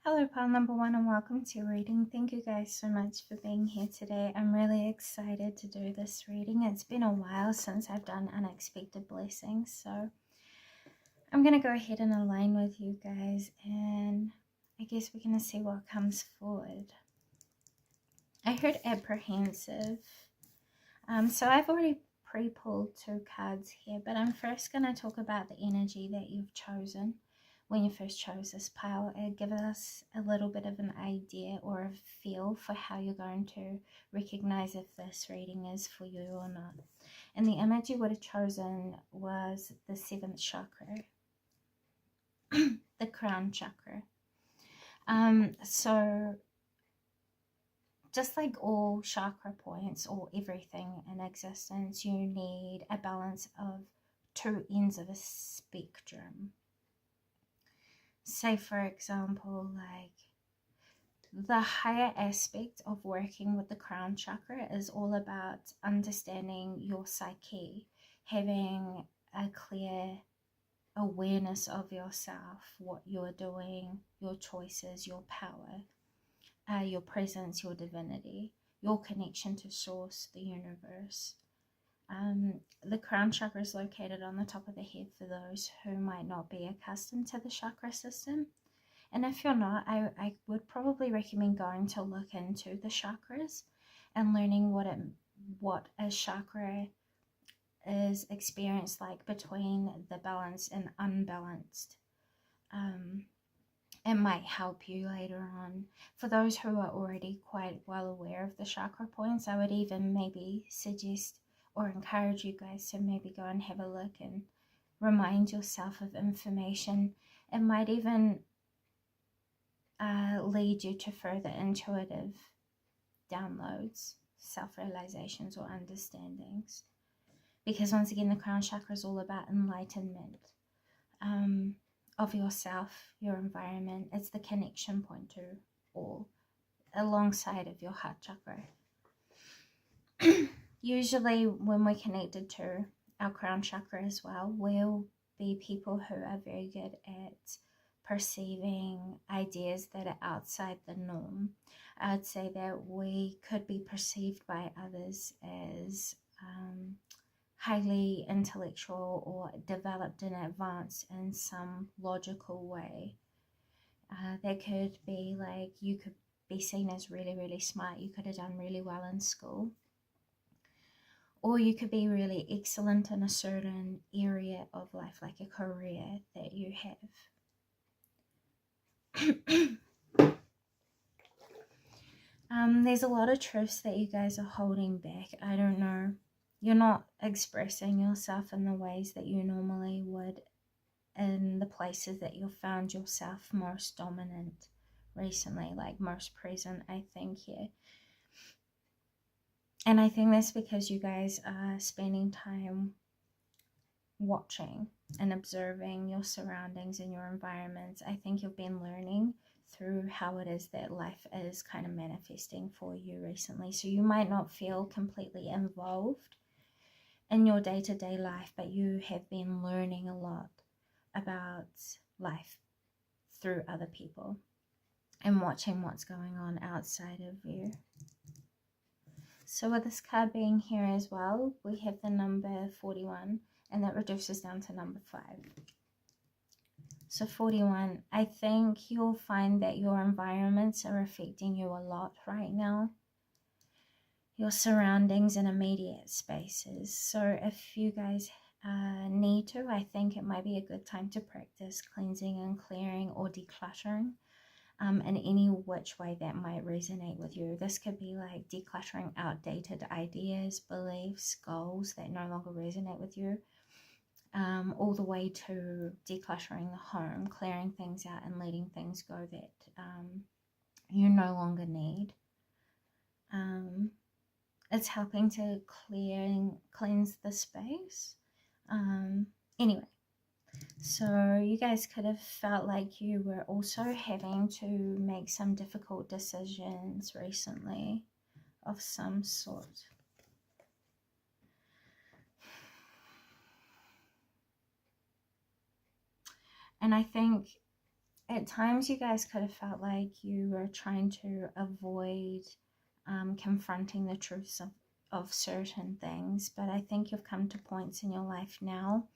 Hello, pile number one, and welcome to your reading. Thank you guys so much for being here today. I'm really excited to do this reading. It's been a while since I've done unexpected blessings, so I'm going to go ahead and align with you guys, and I guess we're going to see what comes forward. I heard apprehensive. So I've already pre-pulled 2 cards here, but I'm first going to talk about the energy that you've chosen. When you first chose this pile, it gives us a little bit of an idea or a feel for how you're going to recognize if this reading is for you or not. And the image you would have chosen was the 7th chakra, the crown chakra. So just like all chakra points or everything in existence, you need a balance of 2 ends of a spectrum. Say, for example, like the higher aspect of working with the crown chakra is all about understanding your psyche, having a clear awareness of yourself, what you're doing, your choices, your power, your presence, your divinity, your connection to source, the universe. The crown chakra is located on the top of the head for those who might not be accustomed to the chakra system. And if you're not, I would probably recommend going to look into the chakras and learning what a chakra is experienced like between the balanced and unbalanced. It might help you later on. For those who are already quite well aware of the chakra points, I would even maybe suggest or encourage you guys to maybe go and have a look and remind yourself of information. It might even lead you to further intuitive downloads, self-realizations or understandings. Because once again, the crown chakra is all about enlightenment of yourself, your environment. It's the connection point to all, alongside of your heart chakra. Usually when we're connected to our crown chakra as well, we'll be people who are very good at perceiving ideas that are outside the norm. I'd say that we could be perceived by others as highly intellectual or developed and advanced in some logical way. That could be like you could be seen as really, really smart. You could have done really well in school. Or you could be really excellent in a certain area of life, like a career that you have. There's a lot of truths that you guys are holding back. I don't know. You're not expressing yourself in the ways that you normally would in the places that you've found yourself most dominant recently, like most present, I think, here. And I think that's because you guys are spending time watching and observing your surroundings and your environments. I think you've been learning through how it is that life is kind of manifesting for you recently. So you might not feel completely involved in your day-to-day life, but you have been learning a lot about life through other people and watching what's going on outside of you. So with this card being here as well, we have the number 41, and that reduces down to number 5. So 41, I think you'll find that your environments are affecting you a lot right now. Your surroundings and immediate spaces. So if you guys need to, I think it might be a good time to practice cleansing and clearing or decluttering in any which way that might resonate with you. This could be like decluttering outdated ideas, beliefs, goals that no longer resonate with you, all the way to decluttering the home, clearing things out and letting things go that you no longer need. It's helping to cleanse the space. Anyway, so you guys could have felt like you were also having to make some difficult decisions recently of some sort. And I think At times you guys could have felt like you were trying to avoid confronting the truths of certain things, but I think you've come to points in your life now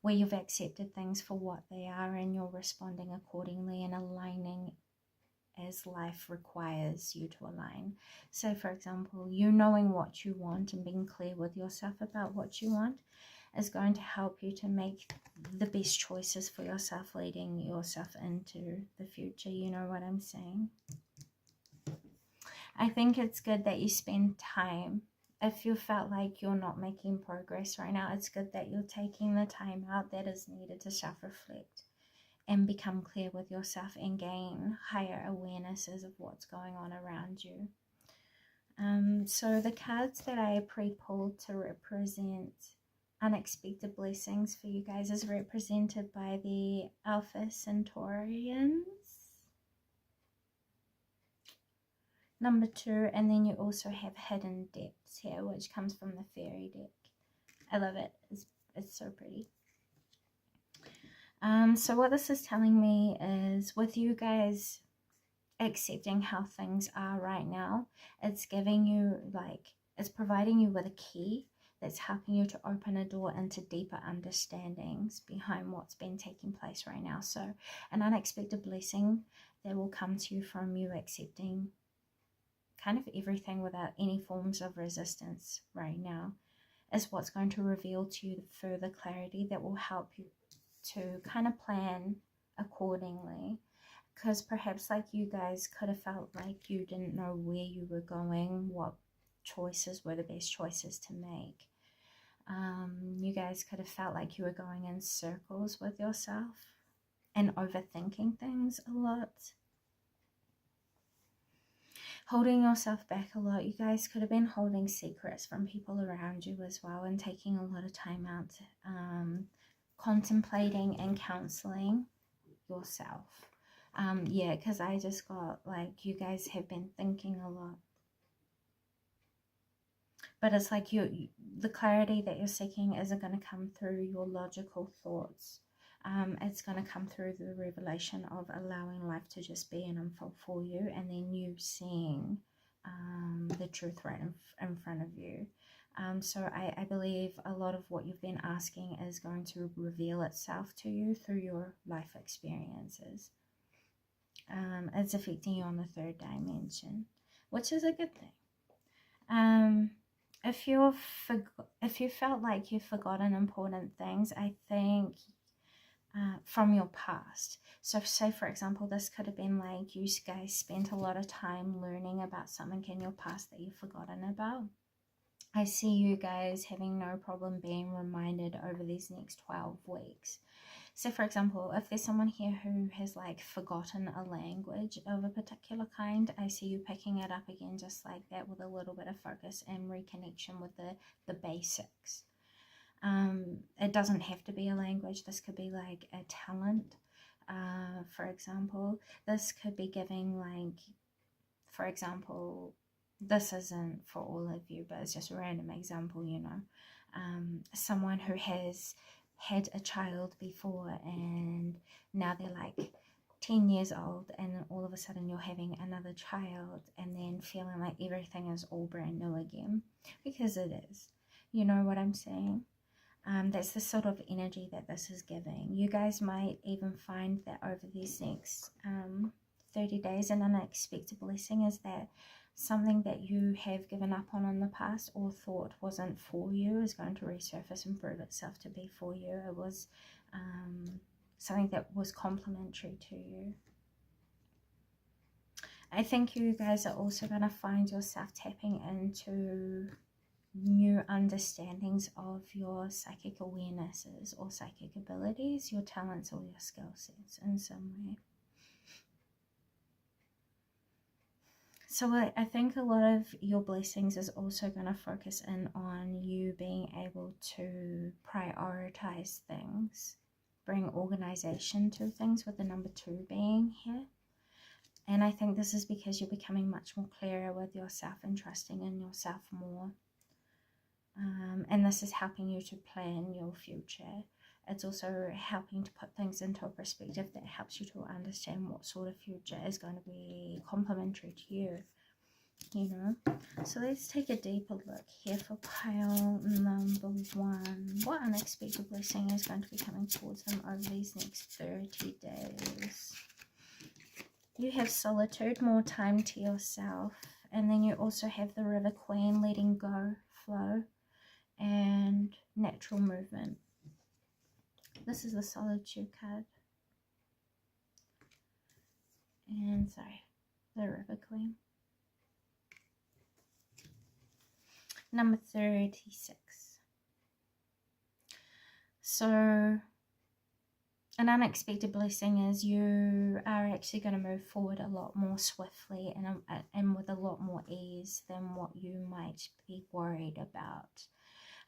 where you've accepted things for what they are and you're responding accordingly and aligning as life requires you to align. So for example, you knowing what you want and being clear with yourself about what you want is going to help you to make the best choices for yourself, leading yourself into the future. You know what I'm saying? I think it's good that you spend time. If you felt like you're not making progress right now, it's good that you're taking the time out that is needed to self-reflect and become clear with yourself and gain higher awarenesses of what's going on around you. So the cards that I pre-pulled to represent unexpected blessings for you guys is represented by the Alpha Centaurians, number 2, and then you also have Hidden Depths here, which comes from the Fairy deck. I love it. It's so pretty. So what this is telling me is, with you guys accepting how things are right now, it's giving you, like, it's providing you with a key that's helping you to open a door into deeper understandings behind what's been taking place right now. So an unexpected blessing that will come to you from you accepting kind of everything without any forms of resistance right now is what's going to reveal to you the further clarity that will help you to kind of plan accordingly. Because perhaps, like, you guys could have felt like you didn't know where you were going, what choices were the best choices to make. You guys could have felt like you were going in circles with yourself and overthinking things a lot, holding yourself back a lot. You guys could have been holding secrets from people around you as well, and taking a lot of time out contemplating and counseling yourself. Yeah, because I just got, like, you guys have been thinking a lot, but it's like the clarity that you're seeking isn't going to come through your logical thoughts. It's going to come through the revelation of allowing life to just be and unfold for you, and then you seeing the truth right in front of you. So I believe a lot of what you've been asking is going to reveal itself to you through your life experiences. It's affecting you on the 3rd dimension, which is a good thing. If you felt like you've forgotten important things, I think from your past. So say, for example, this could have been like you guys spent a lot of time learning about something in your past that you've forgotten about. I see you guys having no problem being reminded over these next 12 weeks. So for example, if there's someone here who has, like, forgotten a language of a particular kind, I see you picking it up again just like that, with a little bit of focus and reconnection with the basics. It doesn't have to be a language. This could be like a talent. For example, this could be giving, like, for example, this isn't for all of you, but it's just a random example, you know. Someone who has had a child before and now they're like 10 years old, and then all of a sudden you're having another child and then feeling like everything is all brand new again, because it is. You know what I'm saying? That's the sort of energy that this is giving. You guys might even find that over these next 30 days, an unexpected blessing is that something that you have given up on in the past or thought wasn't for you is going to resurface and prove itself to be for you. It was something that was complementary to you. I think you guys are also going to find yourself tapping into new understandings of your psychic awarenesses or psychic abilities, your talents or your skill sets in some way. So I think a lot of your blessings is also going to focus in on you being able to prioritize things, bring organization to things, with the number 2 being here. And I think this is because you're becoming much more clearer with yourself and trusting in yourself more. And this is helping you to plan your future. it's also helping to put things into a perspective that helps you to understand what sort of future is going to be complementary to you, you know. So let's take a deeper look here for pile number 1. What unexpected blessing is going to be coming towards them over these next 30 days? You have solitude, more time to yourself. And then you also have the River Queen, letting go, flow, and natural movement. This is the Solitude card. And sorry, the River Queen. Number 36. So an unexpected blessing is you are actually going to move forward a lot more swiftly and with a lot more ease than what you might be worried about.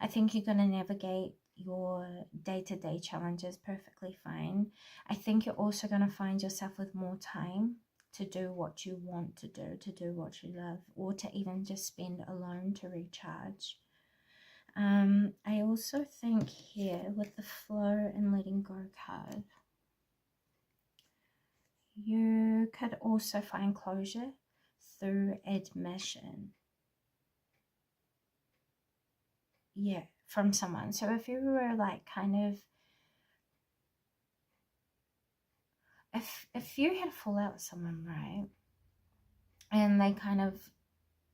I think you're going to navigate your day-to-day challenges perfectly fine. I think you're also going to find yourself with more time to do what you want to do what you love, or to even just spend alone to recharge. I also think here with the flow and letting go card, you could also find closure through admission. Yeah, from someone. So if you were like kind of, if you had a fallout with someone, right, and they kind of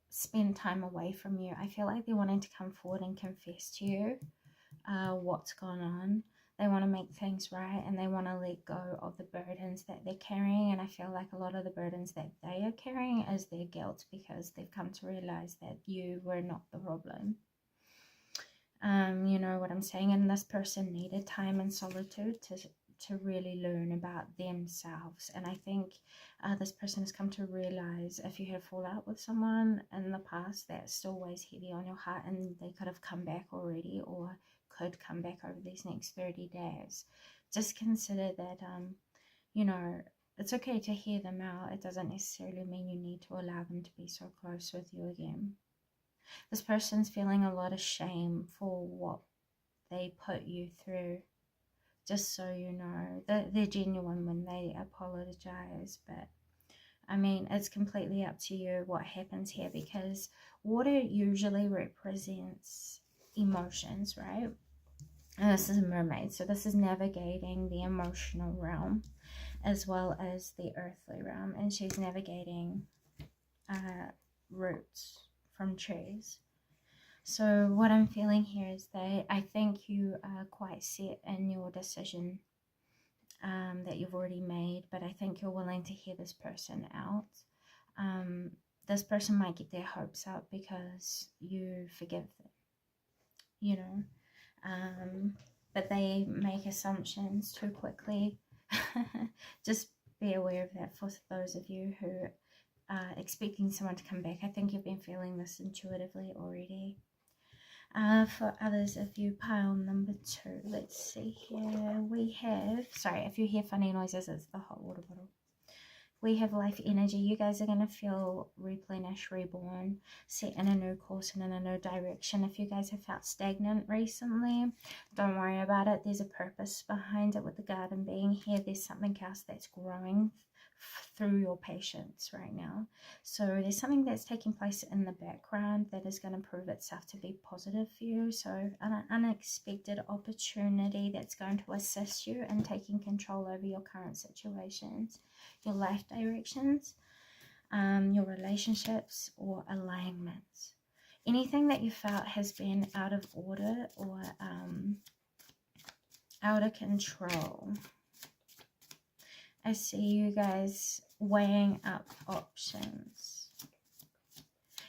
spend time away from you, I feel like they're wanting to come forward and confess to you what's gone on. They want to make things right, and they want to let go of the burdens that they're carrying. And I feel like a lot of the burdens that they are carrying is their guilt, because they've come to realize that you were not the problem. You know what I'm saying? And this person needed time and solitude to really learn about themselves. And I think this person has come to realize, if you have fallout with someone in the past, that still weighs heavy on your heart, and they could have come back already, or could come back over these next 30 days. Just consider that, you know, it's okay to hear them out. It doesn't necessarily mean you need to allow them to be so close with you again. This person's feeling a lot of shame for what they put you through. Just so you know, they're genuine when they apologize. But I mean, it's completely up to you what happens here, because water usually represents emotions, right? And this is a mermaid, so this is navigating the emotional realm as well as the earthly realm, and she's navigating roots from trees. So what I'm feeling here is that I think you are quite set in your decision that you've already made, but I think you're willing to hear this person out. This person might get their hopes up because you forgive them, you know, but they make assumptions too quickly. Just be aware of that for those of you who are expecting someone to come back. I think you've been feeling this intuitively already. For others, if you pile number 2, let's see here, we have, sorry, if you hear funny noises, it's the hot water bottle. We have life energy. You guys are going to feel replenished, reborn, set in a new course and in a new direction. If you guys have felt stagnant recently, don't worry about it. There's a purpose behind it with the garden being here. There's something else that's growing through your patience right now. So there's something that's taking place in the background that is going to prove itself to be positive for you. So an unexpected opportunity that's going to assist you in taking control over your current situations, your life directions, your relationships or alignments. Anything that you felt has been out of order or out of control. I see you guys weighing up options.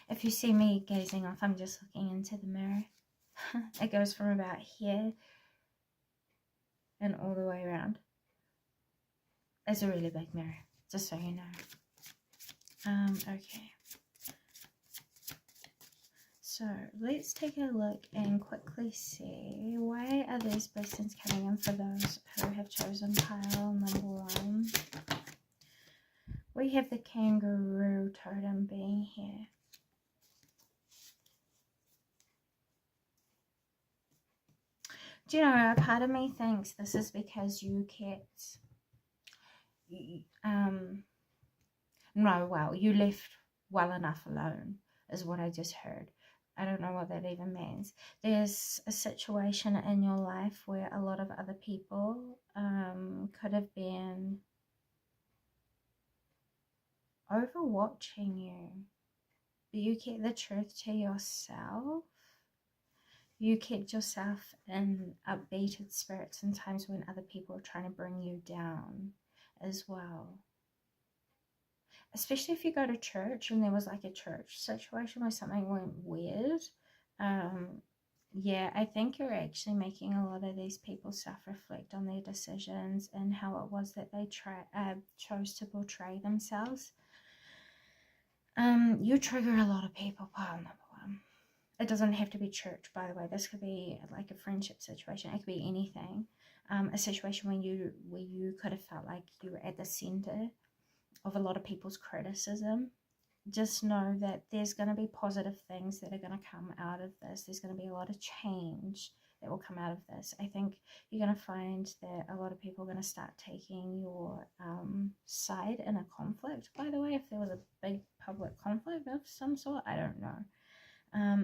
If you see me gazing off, I'm just looking into the mirror. It goes from about here and all the way around. It's a really big mirror, just so you know. Okay. So let's take a look and quickly see, why are these blessings coming in for those who have chosen pile number 1. We have the kangaroo totem being here. Do you know, a part of me thinks this is because you kept, no, well, you left well enough alone, is what I just heard. I don't know what that even means. There's a situation in your life where a lot of other people could have been overwatching you, but you kept the truth to yourself. You kept yourself in upbeated spirits in times when other people are trying to bring you down as well. Especially if you go to church and there was like a church situation where something went weird. Yeah, I think you're actually making a lot of these people self-reflect on their decisions and how it was that they chose to portray themselves. You trigger a lot of people, pile number one. It doesn't have to be church, by the way. This could be like a friendship situation. It could be anything. A situation where you could have felt like you were at the center of a lot of people's criticism. Just know that there's going to be positive things that are going to come out of this. There's going to be a lot of change that will come out of this. I think you're going to find that a lot of people are going to start taking your side in a conflict. By the way, if there was a big public conflict of some sort, I don't know.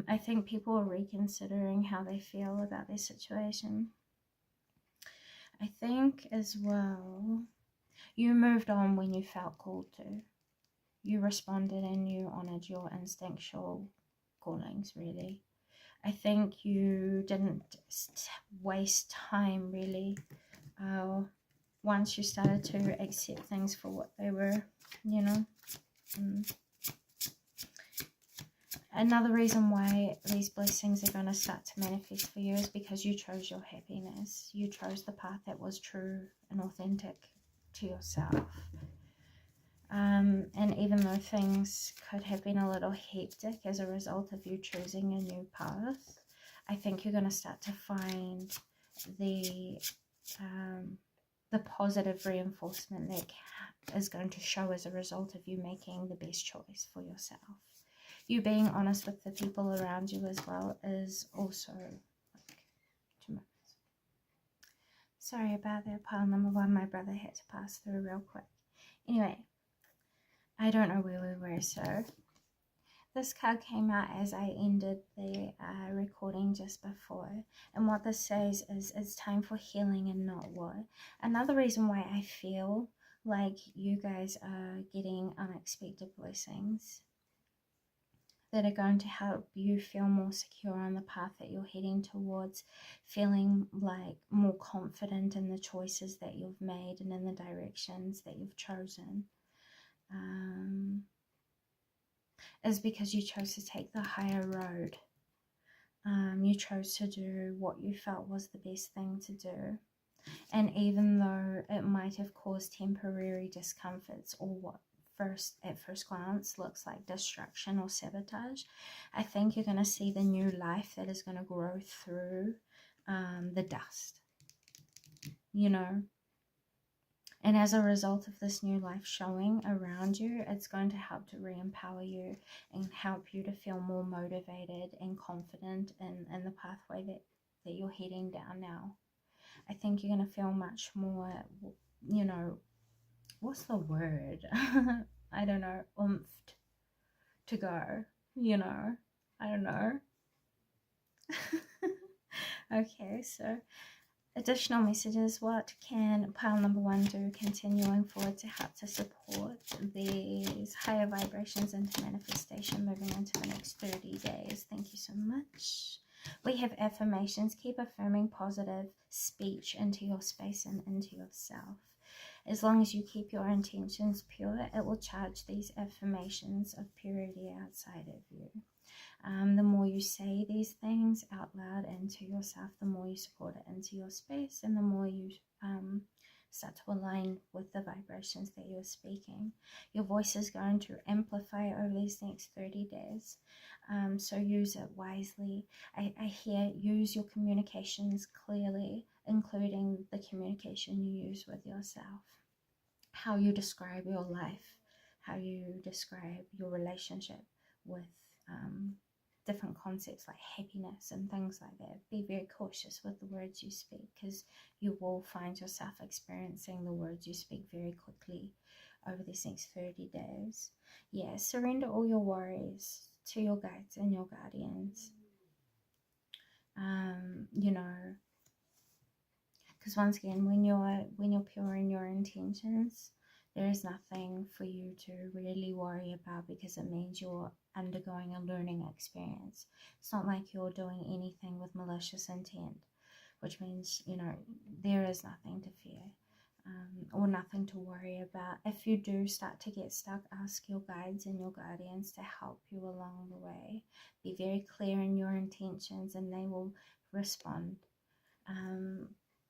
I think people are reconsidering how they feel about their situation. I think as well, you moved on when you felt called to. You responded and you honored your instinctual callings, really. I think you didn't waste time, really. Once you started to accept things for what they were, you know. Another reason why these blessings are going to start to manifest for you is because you chose your happiness. You chose the path that was true and authentic to yourself. And even though things could have been a little hectic as a result of you choosing a new path, I think you're going to start to find the positive reinforcement that is going to show as a result of you making the best choice for yourself. You being honest with the people around you as well is also like 2 minutes. Sorry about that, pile number one. My brother had to pass through real quick. Anyway, I don't know where we were, so this card came out as I ended the recording just before, and what this says is it's time for healing and not war. Another reason why I feel like you guys are getting unexpected blessings that are going to help you feel more secure on the path that you're heading towards, feeling like more confident in the choices that you've made and in the directions that you've chosen. Is because you chose to take the higher road. You chose to do what you felt was the best thing to do. And even though it might have caused temporary discomforts or what at first glance looks like destruction or sabotage, I think you're going to see the new life that is going to grow through the dust, you know. And as a result of this new life showing around you, it's going to help to re-empower you and help you to feel more motivated and confident in the pathway that you're heading down now. I think you're going to feel much more, you know, what's the word? I don't know, oomphed to go, you know, I don't know. Okay, so additional messages. What can pile number one do continuing forward to help to support these higher vibrations into manifestation moving into the next 30 days? Thank you so much. We have affirmations. Keep affirming positive speech into your space and into yourself. As long as you keep your intentions pure, it will charge these affirmations of purity outside of you. The more you say these things out loud into yourself, the more you support it into your space, and the more you start to align with the vibrations that you're speaking. Your voice is going to amplify over these next 30 days, so use it wisely. I hear use your communications clearly, including the communication you use with yourself, how you describe your life, how you describe your relationship with different concepts like happiness and things like that. Be very cautious with the words you speak, because you will find yourself experiencing the words you speak very quickly over these next 30 days. Yeah, surrender all your worries to your guides and your guardians. You know, because once again, when you're pure in your intentions, there is nothing for you to really worry about, because it means you're undergoing a learning experience. It's not like you're doing anything with malicious intent, which means, you know, there is nothing to fear, or nothing to worry about. If you do start to get stuck, ask your guides and your guardians to help you along the way. Be very clear in your intentions and they will respond.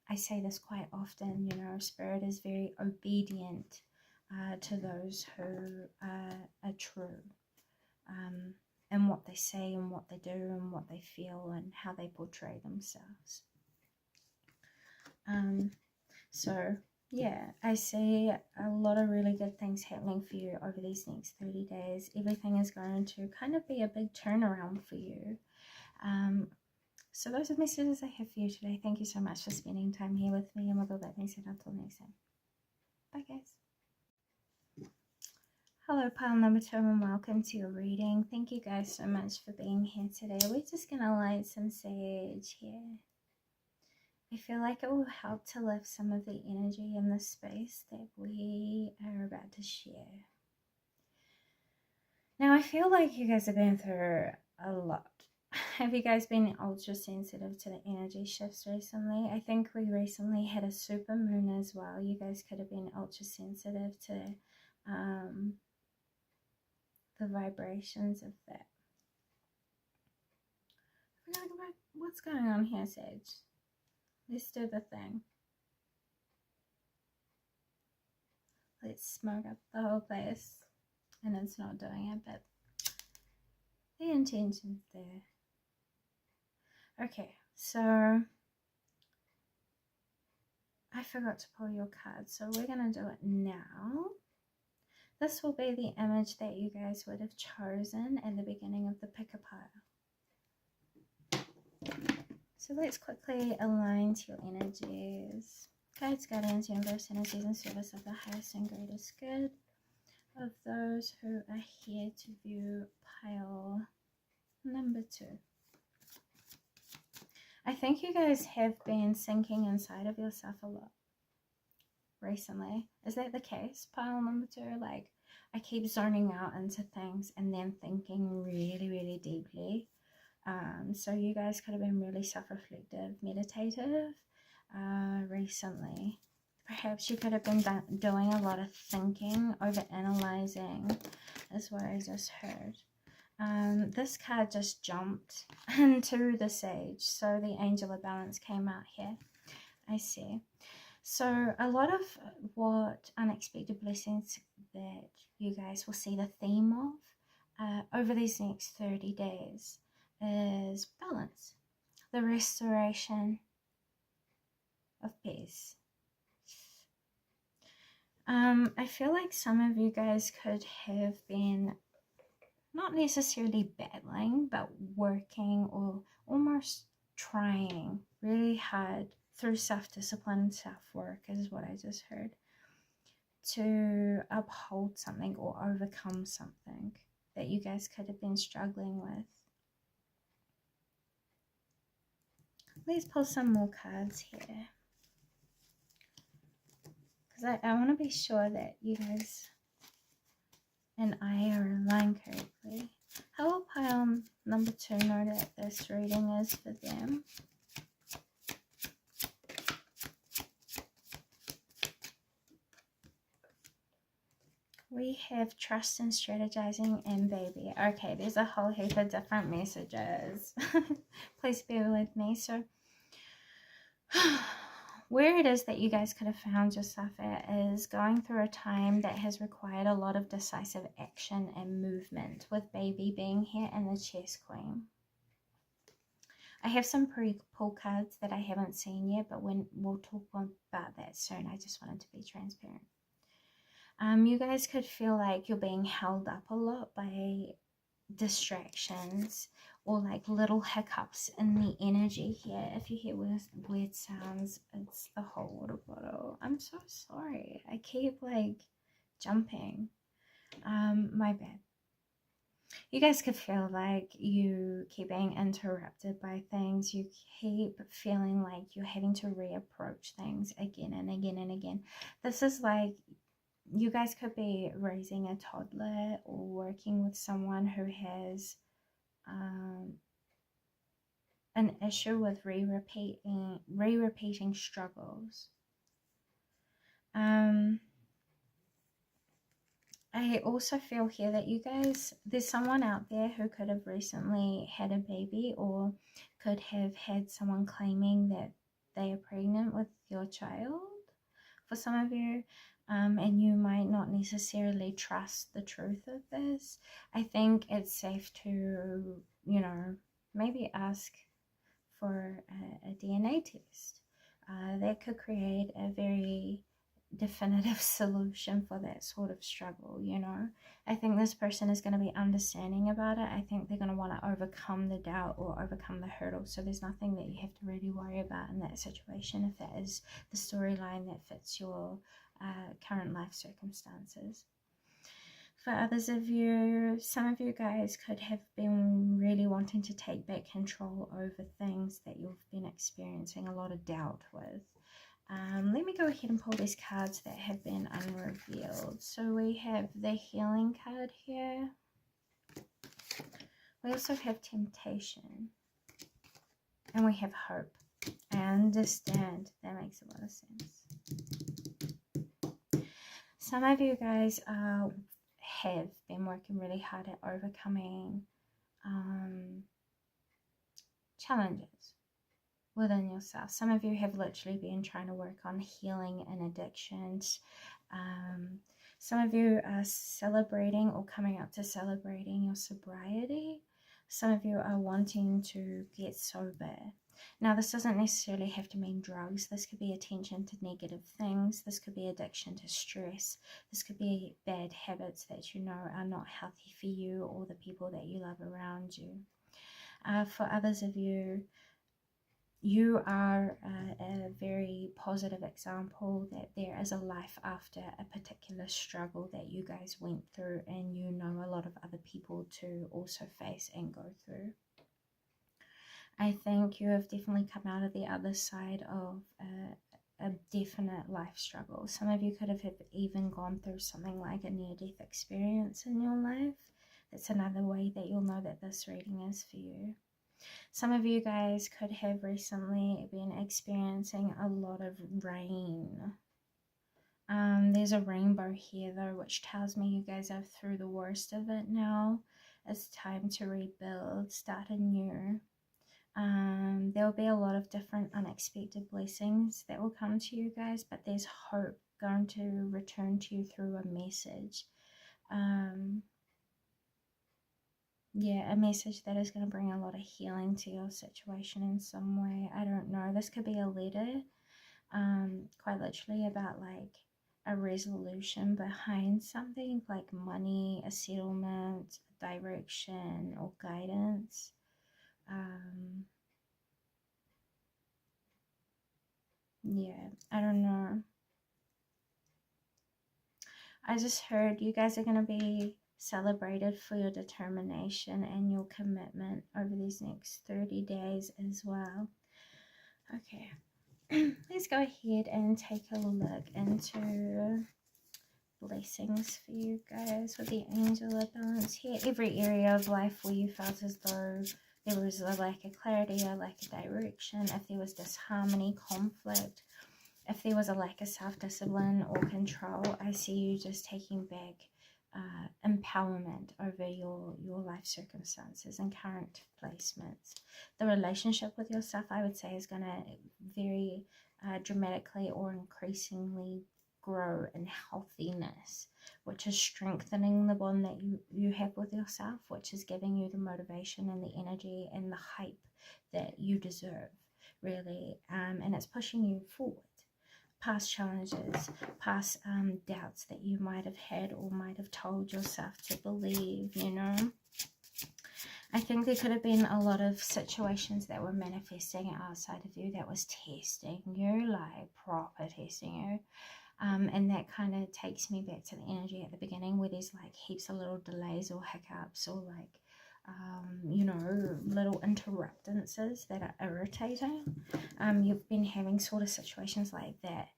I say this quite often, you know, Spirit is very obedient to those who are true, and what they say and what they do and what they feel and how they portray themselves. So yeah, I see a lot of really good things happening for you over these next 30 days. Everything is going to kind of be a big turnaround for you. So those are the messages I have for you today. Thank you so much for spending time here with me, and with all that being said, until next time. Bye guys. Hello pile number 2, and welcome to your reading. Thank you guys so much for being here today. We're just going to light some sage here. I feel like it will help to lift some of the energy in the space that we are about to share. Now, I feel like you guys have been through a lot. Have you guys been ultra sensitive to the energy shifts recently? I think we recently had a super moon as well. You guys could have been ultra sensitive to the vibrations of that. What's going on here, Sage? Let's do the thing. Let's smoke up the whole place. And it's not doing it, but the intention's there. Okay, so I forgot to pull your card, so we're going to do it now. This will be the image that you guys would have chosen at the beginning of the picker pile. So let's quickly align to your energies. Guides, guardians, universe energies in service of the highest and greatest good of those who are here to view pile number 2. I think you guys have been sinking inside of yourself a lot recently. Is that the case, pile number 2? Like, I keep zoning out into things and then thinking really, really deeply. So you guys could have been really self-reflective, meditative recently. Perhaps you could have been doing a lot of thinking, over-analyzing, is what I just heard. This card just jumped into the sage, so the angel of balance came out here. I see. So a lot of what unexpected blessings that you guys will see the theme of over these next 30 days is balance, the restoration of peace. I feel like some of you guys could have been not necessarily battling, but working or almost trying really hard through self-discipline and self-work, is what I just heard, to uphold something or overcome something that you guys could have been struggling with. Let's pull some more cards here, because I want to be sure that you guys and I are aligned correctly. How will pile number 2 know that this reading is for them? We have trust and strategizing and baby. Okay, there's a whole heap of different messages. Please bear with me. So where it is that you guys could have found yourself at is going through a time that has required a lot of decisive action and movement, with baby being here and the chess queen. I have some pre-pull cards that I haven't seen yet, but we'll talk about that soon. I just wanted to be transparent. You guys could feel like you're being held up a lot by distractions, or like little hiccups in the energy here. If you hear weird sounds, it's the whole water bottle. I'm so sorry. I keep like jumping. My bad. You guys could feel like you keep being interrupted by things. You keep feeling like you're having to reapproach things again and again and again. This is like you guys could be raising a toddler or working with someone who has an issue with re-repeating struggles. I also feel here that you guys, there's someone out there who could have recently had a baby or could have had someone claiming that they are pregnant with your child for some of you, and you might not necessarily trust the truth of this. I think it's safe to, maybe ask for a DNA test. That could create a very definitive solution for that sort of struggle. I think this person is going to be understanding about it. I think they're going to want to overcome the doubt or overcome the hurdle, so there's nothing that you have to really worry about in that situation if that is the storyline that fits your current life circumstances. For others of you, some of you guys could have been really wanting to take back control over things that you've been experiencing a lot of doubt with. Let me go ahead and pull these cards that have been unrevealed. So we have the healing card here. We also have temptation. And we have hope. I understand. That makes a lot of sense. Some of you guys have been working really hard at overcoming challenges within yourself. Some of you have literally been trying to work on healing and addictions. Some of you are celebrating or coming up to celebrating your sobriety. Some of you are wanting to get sober. Now, this doesn't necessarily have to mean drugs. This could be attention to negative things. This could be addiction to stress. This could be bad habits that you know are not healthy for you or the people that you love around you. For others of you, you are a very positive example that there is a life after a particular struggle that you guys went through, and you know a lot of other people to also face and go through. I think you have definitely come out of the other side of a definite life struggle. Some of you could have even gone through something like a near-death experience in your life. That's another way that you'll know that this reading is for you. Some of you guys could have recently been experiencing a lot of rain. There's a rainbow here though, which tells me you guys are through the worst of it now. It's time to rebuild, start anew. There will be a lot of different unexpected blessings that will come to you guys, but there's hope going to return to you through a message. Yeah, a message that is going to bring a lot of healing to your situation in some way. I don't know. This could be a letter, quite literally about like a resolution behind something, like money, a settlement, direction, or guidance. Yeah, I don't know. I just heard you guys are going to be celebrated for your determination and your commitment over these next 30 days as well. Okay, let's go ahead and take a look into blessings for you guys with the angel of balance here. Every area of life where you felt as though there was a lack of clarity, a lack of direction, if there was disharmony, conflict, if there was a lack of self-discipline or control, I see you just taking back empowerment over your life circumstances and current placements. The relationship with yourself, I would say, is going to very dramatically or increasingly grow in healthiness, which is strengthening the bond that you have with yourself, which is giving you the motivation and the energy and the hype that you deserve, really, and it's pushing you forward. Past challenges, past doubts that you might have had or might have told yourself to believe, I think there could have been a lot of situations that were manifesting outside of you that was testing you, like proper testing you. And that kind of takes me back to the energy at the beginning where there's like heaps of little delays or hiccups or like, you know, little interruptances that are irritating. You've been having sort of situations like that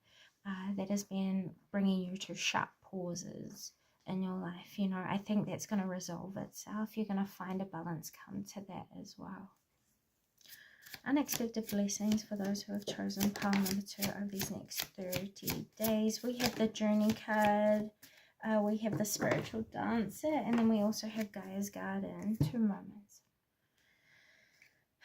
that has been bringing you to sharp pauses in your life. You know, I think that's going to resolve itself. You're going to find a balance come to that as well. Unexpected blessings for those who have chosen pile number 2 over these next 30 days. We have the journey card. We have the spiritual dancer. And then we also have Gaia's garden. 2 moments.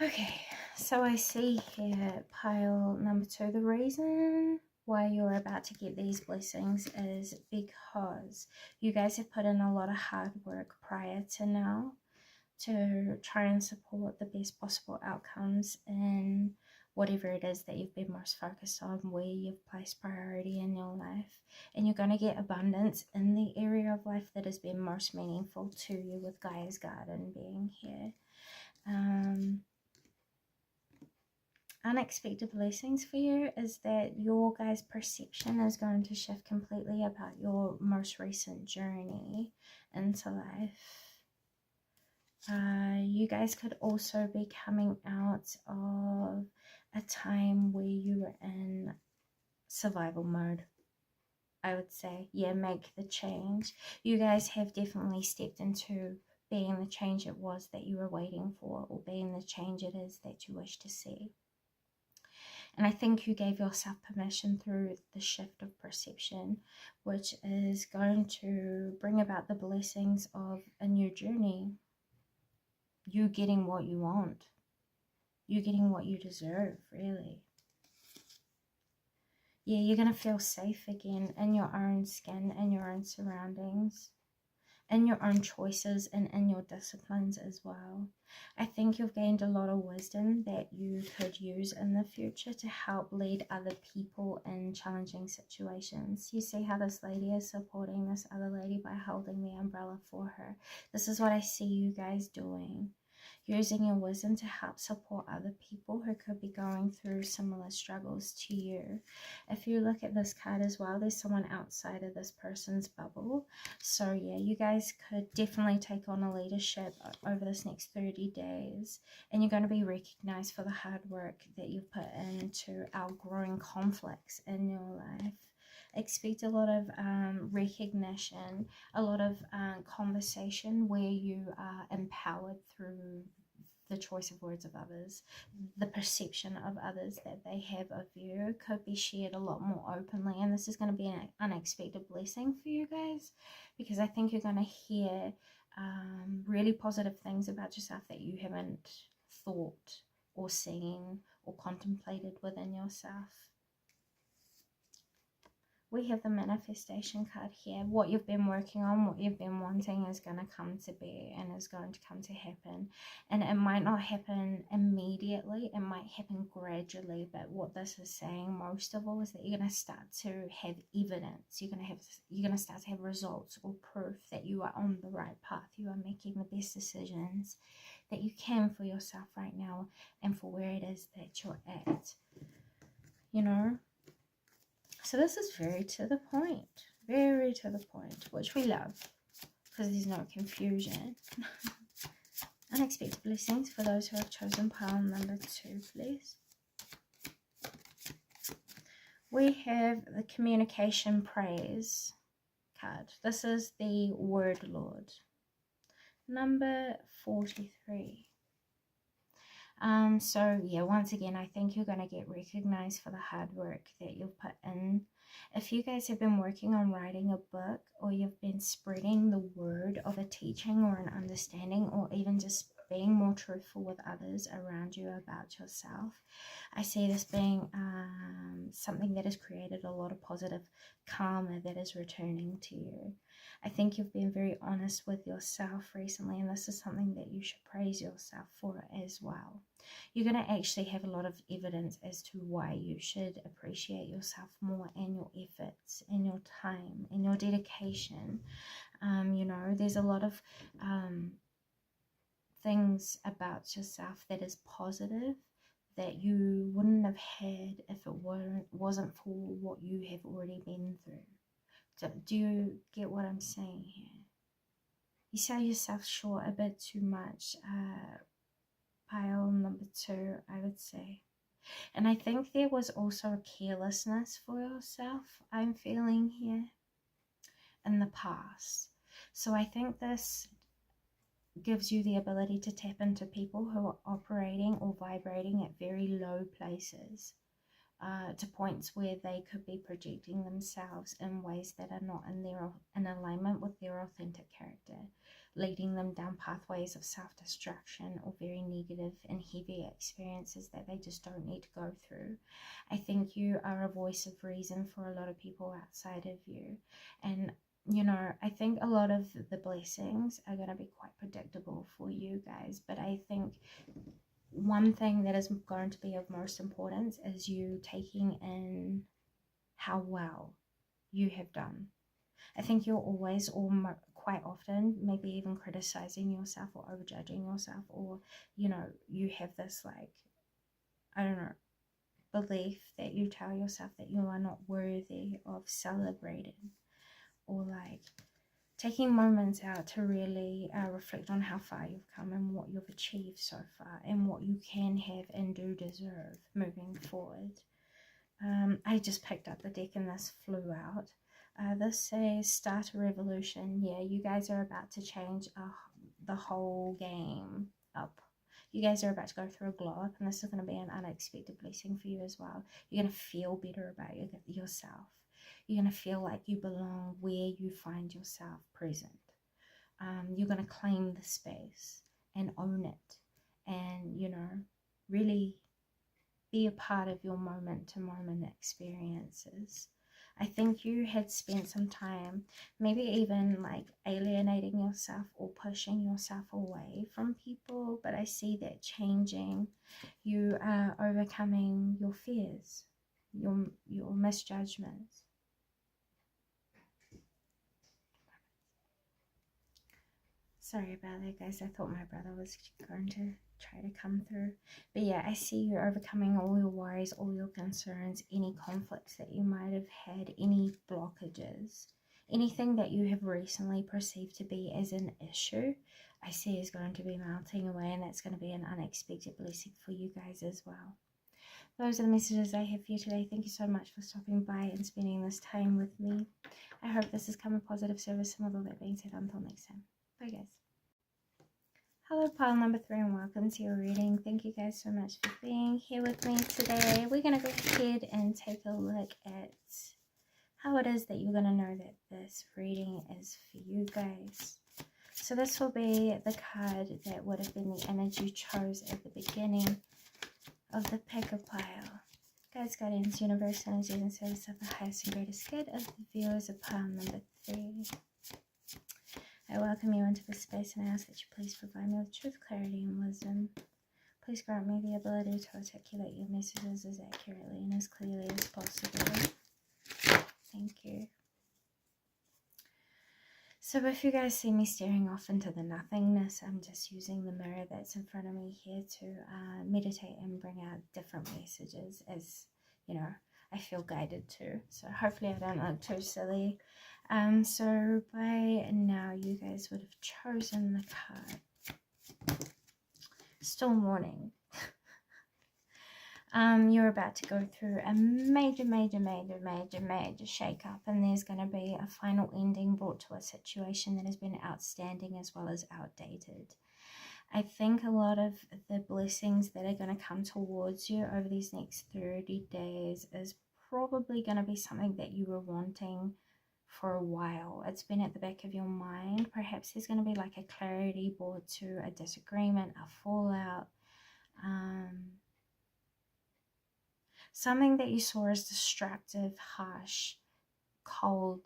Okay. So I see here pile number 2. The reason why you're about to get these blessings is because you guys have put in a lot of hard work prior to now to try and support the best possible outcomes in whatever it is that you've been most focused on, where you've placed priority in your life. And you're going to get abundance in the area of life that has been most meaningful to you, with Gaia's garden being here. Unexpected blessings for you is that your guys' perception is going to shift completely about your most recent journey into life. You guys could also be coming out of a time where you were in survival mode, I would say. Yeah, make the change. You guys have definitely stepped into being the change it was that you were waiting for, or being the change it is that you wish to see. And I think you gave yourself permission through the shift of perception, which is going to bring about the blessings of a new journey. You getting what you want. You getting what you deserve, really. Yeah, you're going to feel safe again in your own skin, in your own surroundings, in your own choices, and in your disciplines as well. I think you've gained a lot of wisdom that you could use in the future to help lead other people in challenging situations. You see how this lady is supporting this other lady by holding the umbrella for her. This is what I see you guys doing. Using your wisdom to help support other people who could be going through similar struggles to you. If you look at this card as well, there's someone outside of this person's bubble. So yeah, you guys could definitely take on a leadership over this next 30 days. And you're going to be recognized for the hard work that you've put into outgrowing conflicts in your life. Expect a lot of recognition, a lot of conversation where you are empowered through the choice of words of others. The perception of others that they have of you could be shared a lot more openly, and this is going to be an unexpected blessing for you guys, because I think you're going to hear really positive things about yourself that you haven't thought or seen or contemplated within yourself. We have the manifestation card here. What you've been working on, what you've been wanting is going to come to be and is going to come to happen. And it might not happen immediately. It might happen gradually. But what this is saying most of all is that you're going to start to have evidence. You're going to start to have results or proof that you are on the right path. You are making the best decisions that you can for yourself right now and for where it is that you're at. You know? So this is very to the point, which we love because there's no confusion. Unexpected blessings for those who have chosen pile number 2, please. We have the communication praise card. This is the word Lord. Number 43. So yeah, once again, I think you're going to get recognized for the hard work that you've put in. If you guys have been working on writing a book, or you've been spreading the word of a teaching or an understanding, or even just being more truthful with others around you about yourself, I see this being something that has created a lot of positive karma that is returning to you. I think you've been very honest with yourself recently, and this is something that you should praise yourself for as well. You're going to actually have a lot of evidence as to why you should appreciate yourself more, and your efforts and your time and your dedication. You know, there's a lot of things about yourself that is positive that you wouldn't have had if it wasn't for what you have already been through. Do you get what I'm saying here? You sell yourself short a bit too much. Pile number 2, I would say. And I think there was also a carelessness for yourself I'm feeling here in the past. So I think this gives you the ability to tap into people who are operating or vibrating at very low places, to points where they could be projecting themselves in ways that are not in alignment with their authentic character, leading them down pathways of self-destruction or very negative and heavy experiences that they just don't need to go through. I think you are a voice of reason for a lot of people outside of you, and I think a lot of the blessings are going to be quite predictable for you guys, but I think one thing that is going to be of most importance is you taking in how well you have done. I think you're always, or quite often, maybe even criticizing yourself or overjudging yourself, or you have this, like, I don't know, belief that you tell yourself that you are not worthy of celebrating, or like taking moments out to really reflect on how far you've come and what you've achieved so far and what you can have and do deserve moving forward. I just picked up the deck and this flew out. This says start a revolution. Yeah, you guys are about to change the whole game up. You guys are about to go through a glow up, and this is going to be an unexpected blessing for you as well. You're going to feel better about yourself. You're going to feel like you belong where you find yourself present. You're going to claim the space and own it, and really be a part of your moment-to-moment experiences. I think you had spent some time maybe even like alienating yourself or pushing yourself away from people, but I see that changing. You are overcoming your fears, your misjudgments. Sorry about that, guys. I thought my brother was going to try to come through. But yeah, I see you overcoming all your worries, all your concerns, any conflicts that you might have had, any blockages, anything that you have recently perceived to be as an issue, I see is going to be melting away, and that's going to be an unexpected blessing for you guys as well. Those are the messages I have for you today. Thank you so much for stopping by and spending this time with me. I hope this has come a positive service, and with all that being said, until next time. Bye, guys. Hello, pile number 3, and welcome to your reading. Thank you guys so much for being here with me today. We're going to go ahead and take a look at how it is that you're going to know that this reading is for you guys. So this will be the card that would have been the image you chose at the beginning of the pick a pile. Guys, guardians, universe, energies, and service of the highest and greatest good of the viewers of pile number 3. I welcome you into this space and I ask that you please provide me with truth, clarity, and wisdom. Please grant me the ability to articulate your messages as accurately and as clearly as possible. Thank you. So if you guys see me staring off into the nothingness, I'm just using the mirror that's in front of me here to meditate and bring out different messages as, I feel guided to. So hopefully I don't look too silly. So by now you guys would have chosen the card. Storm warning. You're about to go through a major shake-up, and there's going to be a final ending brought to a situation that has been outstanding as well as outdated. I think a lot of the blessings that are going to come towards you over these next 30 days is probably going to be something that you were wanting for a while. It's been at the back of your mind. Perhaps there's going to be like a clarity brought to a disagreement, a fallout, something that you saw as destructive, harsh, cold,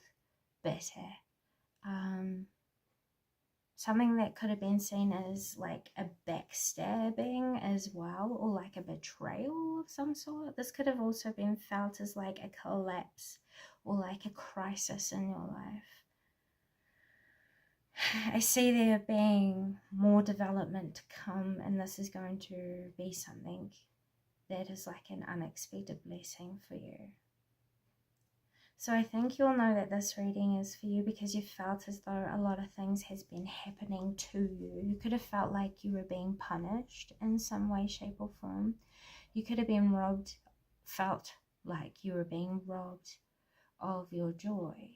bitter. Something that could have been seen as like a backstabbing as well, or like a betrayal of some sort. This could have also been felt as like a collapse or like a crisis in your life. I see there being more development to come, and this is going to be something that is like an unexpected blessing for you. So I think you'll know that this reading is for you because you felt as though a lot of things has been happening to you. You could have felt like you were being punished in some way, shape or form. You could have been robbed, felt like you were being robbed of your joy.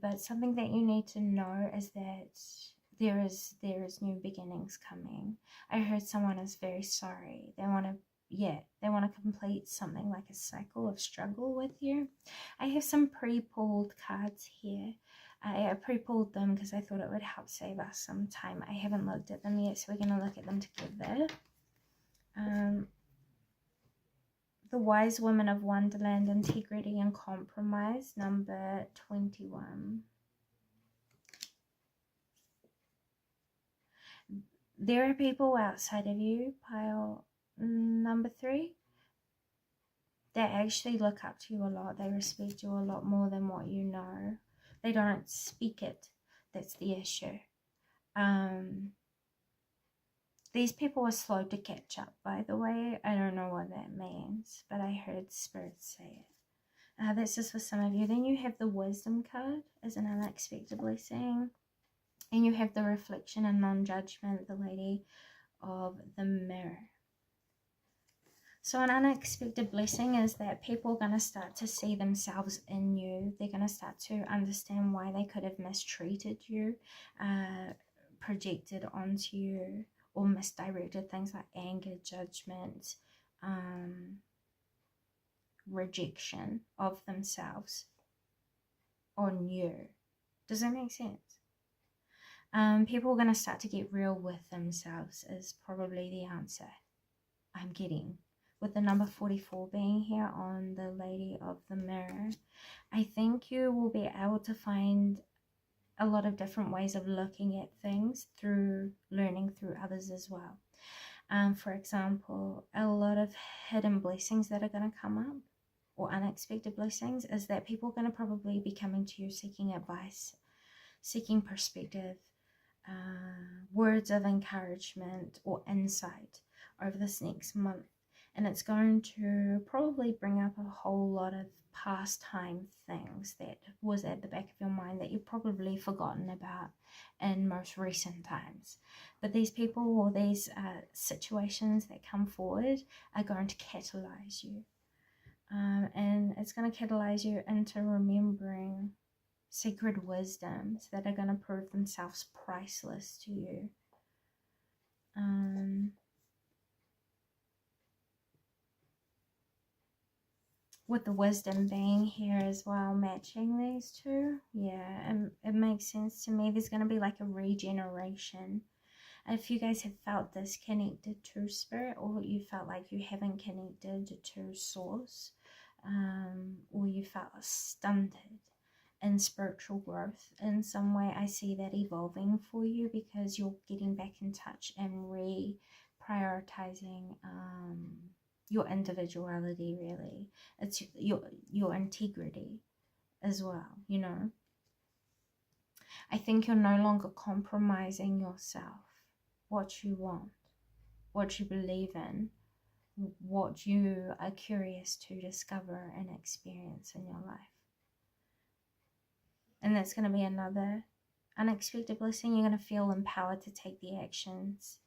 But something that you need to know is that there is new beginnings coming. I heard someone is very sorry. They want to complete something like a cycle of struggle with you. I have some pre-pulled cards here. I pre-pulled them because I thought it would help save us some time. I haven't looked at them yet, so we're going to look at them together. The Wise Woman of Wonderland, Integrity and Compromise, number 21. There are people outside of you, pile number 3, that actually look up to you a lot. They respect you a lot more than what you know. They don't speak it. That's the issue. These people are slow to catch up, by the way. I don't know what that means, but I heard spirits say it. That's just for some of you. Then you have the Wisdom card as an unexpected blessing. And you have the Reflection and Non-Judgment, the Lady of the Mirror. So an unexpected blessing is that people are going to start to see themselves in you. They're going to start to understand why they could have mistreated you, projected onto you, or misdirected things like anger, judgment, rejection of themselves on you. Does that make sense? People are going to start to get real with themselves is probably the answer I'm getting. With the number 44 being here on the Lady of the Mirror, I think you will be able to find a lot of different ways of looking at things through learning through others as well. For example, a lot of hidden blessings that are going to come up, or unexpected blessings, is that people are going to probably be coming to you seeking advice, seeking perspective, words of encouragement or insight over this next month. And it's going to probably bring up a whole lot of past time things that was at the back of your mind that you've probably forgotten about in most recent times. But these people or these situations that come forward are going to catalyze you. And it's going to catalyze you into remembering sacred wisdoms that are going to prove themselves priceless to you. With the wisdom being here as well, matching these two, yeah, it makes sense to me. There's going to be like a regeneration. If you guys have felt disconnected to spirit, or you felt like you haven't connected to source, or you felt stunted in spiritual growth in some way, I see that evolving for you because you're getting back in touch and prioritizing your individuality. Really, it's your integrity as well, you know. I think you're no longer compromising yourself, what you want, what you believe in, what you are curious to discover and experience in your life. And that's going to be another unexpected blessing. You're going to feel empowered to take the actions.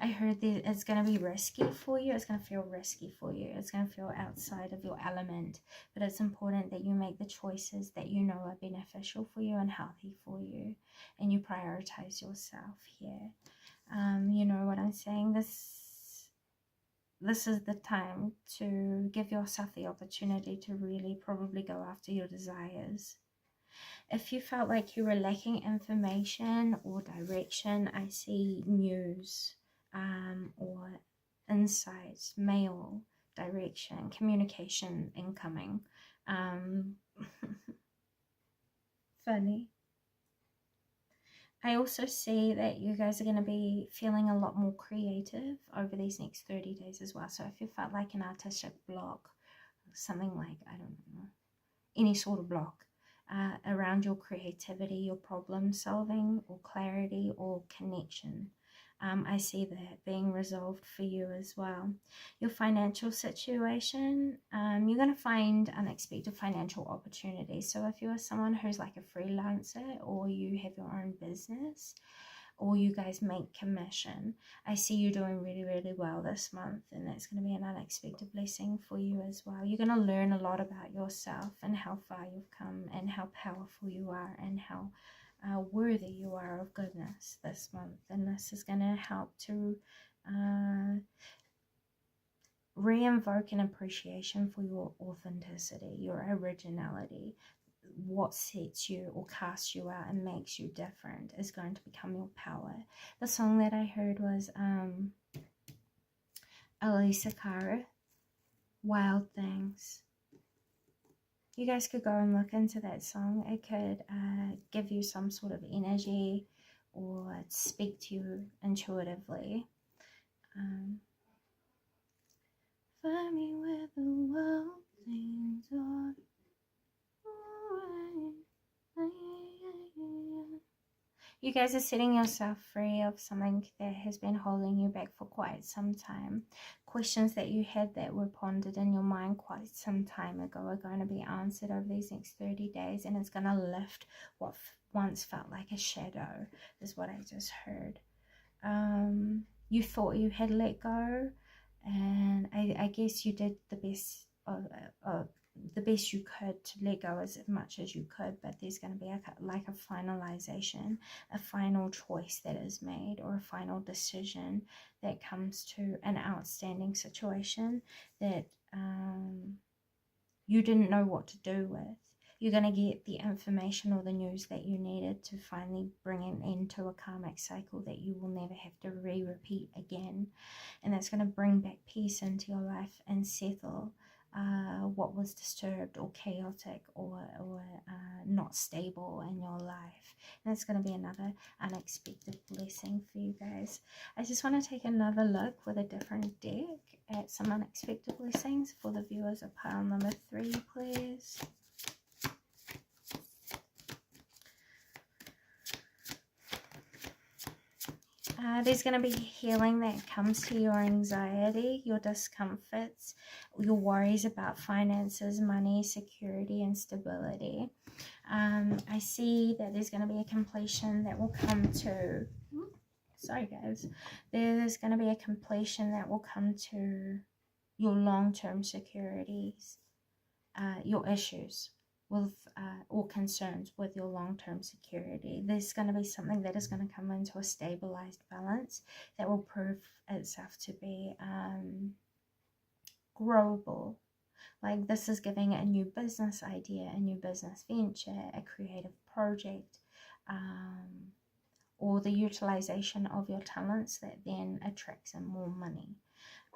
I heard that it's going to be risky for you. It's going to feel risky for you. It's going to feel outside of your element. But it's important that you make the choices that you know are beneficial for you and healthy for you. And you prioritize yourself here. You know what I'm saying? This is the time to give yourself the opportunity to really probably go after your desires. If you felt like you were lacking information or direction, I see news or insights, mail, direction, communication incoming. Funny. I also see that you guys are going to be feeling a lot more creative over these next 30 days as well. So if you felt like an artistic block, something like, I don't know, any sort of block, around your creativity, your problem solving, or clarity, or connection. I see that being resolved for you as well. Your financial situation, you're going to find unexpected financial opportunities. So if you're someone who's like a freelancer, or you have your own business, or you guys make commission, I see you doing really, really well this month, and that's going to be an unexpected blessing for you as well. You're going to learn a lot about yourself and how far you've come and how powerful you are and how worthy you are of goodness this month. And this is going to help to re-invoke an appreciation for your authenticity, your originality. What sets you or casts you out and makes you different is going to become your power. The song that I heard was Elisa Cara, Wild Things. You guys could go and look into that song. It could give you some sort of energy or speak to you intuitively. Find me where the wild things are. You guys are setting yourself free of something that has been holding you back for quite some time. Questions that you had that were pondered in your mind quite some time ago are going to be answered over these next 30 days, and it's going to lift what once felt like a shadow, is what I just heard. You thought you had let go, and I guess you did the best the best you could to let go as much as you could, but there's going to be like a finalization, a final choice that is made, or a final decision that comes to an outstanding situation that you didn't know what to do with. You're going to get the information or the news that you needed to finally bring an end to a karmic cycle that you will never have to repeat again. And that's going to bring back peace into your life and settle what was disturbed or chaotic or not stable in your life. And it's going to be another unexpected blessing for you guys. I just want to take another look with a different deck at some unexpected blessings for the viewers of pile number 3, please. There's going to be healing that comes to your anxiety, your discomforts, your worries about finances, money, security, and stability. I see that there's going to be a completion that will come to... Sorry, guys. There's going to be a completion that will come to your long-term securities, your issues with or concerns with your long-term security. There's going to be something that is going to come into a stabilized balance that will prove itself to be growable. Like, this is giving a new business idea, a new business venture, a creative project, or the utilization of your talents that then attracts in more money.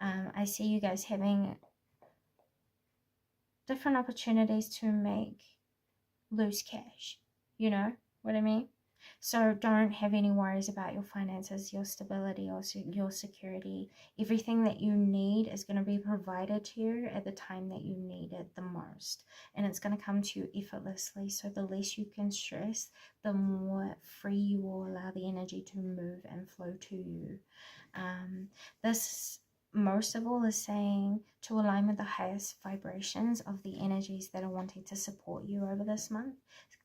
I see you guys having different opportunities to make loose cash, you know what I mean? So don't have any worries about your finances, your stability, or your security. Everything that you need is going to be provided to you at the time that you need it the most, and it's going to come to you effortlessly. So the less you can stress, the more free you will allow the energy to move and flow to you. This most of all is saying to align with the highest vibrations of the energies that are wanting to support you over this month.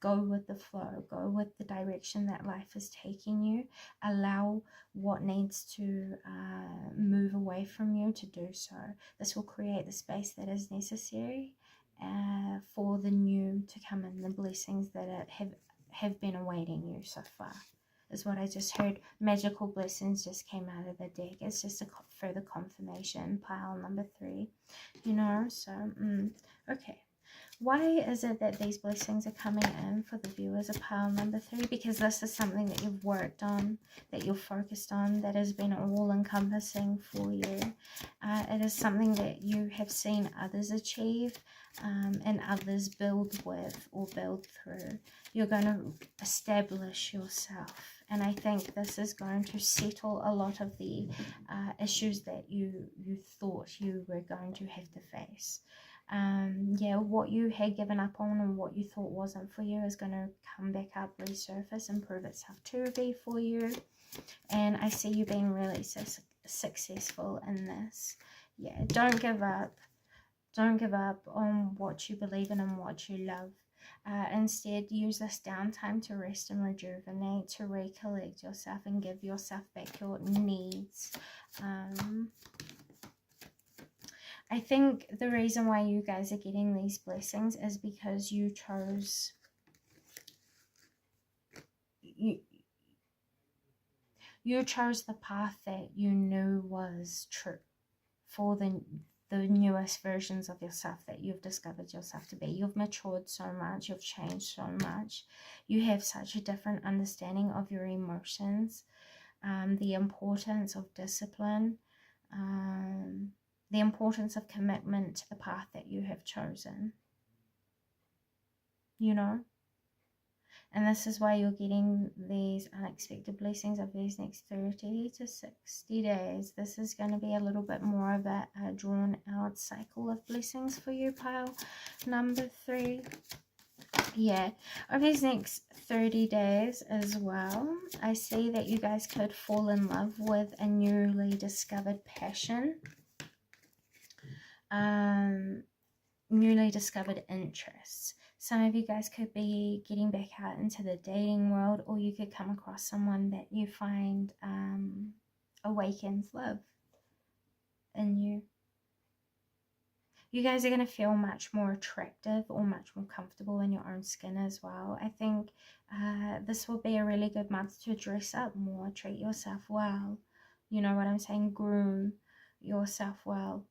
Go with the flow, go with the direction that life is taking you. Allow what needs to move away from you to do so. This will create the space that is necessary for the new to come in, the blessings that have been awaiting you so far. Is what I just heard. Magical blessings just came out of the deck. It's just a further confirmation. Pile number 3, you know. So okay, why is it that these blessings are coming in for the viewers of pile number 3? Because this is something that you've worked on, that you're focused on, that has been all encompassing for you. It is something that you have seen others achieve and others build with or build through. You're going to establish yourself. And I think this is going to settle a lot of the issues that you thought you were going to have to face. Yeah, what you had given up on and what you thought wasn't for you is going to come back up, resurface, and prove itself to be for you. And I see you being really successful in this. Yeah, don't give up. Don't give up on what you believe in and what you love. Instead, use this downtime to rest and rejuvenate, to recollect yourself and give yourself back your needs. I think the reason why you guys are getting these blessings is because you chose you chose the path that you knew was true for the newest versions of yourself that you've discovered yourself to be. You've matured so much, you've changed so much, you have such a different understanding of your emotions, the importance of discipline, the importance of commitment to the path that you have chosen, you know. And this is why you're getting these unexpected blessings of these next 30 to 60 days. This is going to be a little bit more of a drawn out cycle of blessings for you, pile number 3. Yeah, over these next 30 days as well, I see that you guys could fall in love with a newly discovered passion, newly discovered interests. Some of you guys could be getting back out into the dating world, or you could come across someone that you find awakens love in you. You guys are going to feel much more attractive or much more comfortable in your own skin as well. I think this will be a really good month to dress up more, treat yourself well. You know what I'm saying? Groom yourself well.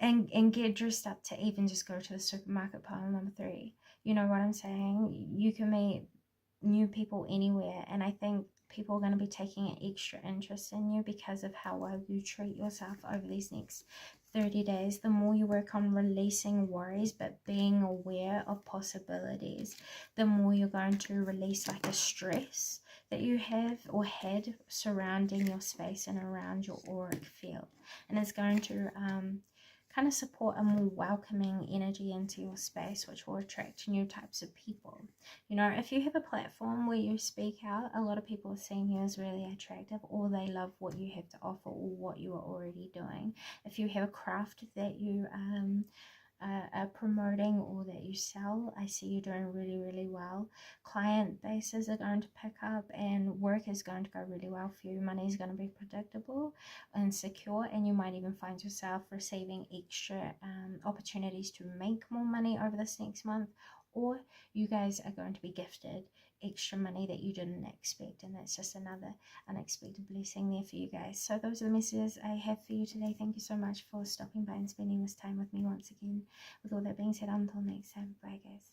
And get dressed up to even just go to the supermarket, pile number 3. You know what I'm saying? You can meet new people anywhere, and I think people are going to be taking an extra interest in you because of how well you treat yourself over these next 30 days. The more you work on releasing worries but being aware of possibilities, the more you're going to release like a stress that you have or had surrounding your space and around your auric field, and it's going to kind of support a more welcoming energy into your space, which will attract new types of people. You know, if you have a platform where you speak out, a lot of people are seeing you as really attractive, or they love what you have to offer or what you are already doing. If you have a craft that you are promoting or that you sell, I see you doing really, really well. Client bases are going to pick up, and work is going to go really well for you. Money is going to be predictable and secure, and you might even find yourself receiving extra opportunities to make more money over this next month, or you guys are going to be gifted extra money that you didn't expect, and that's just another unexpected blessing there for you guys. So those are the messages I have for you today. Thank you so much for stopping by and spending this time with me once again. With all that being said, until next time, bye guys.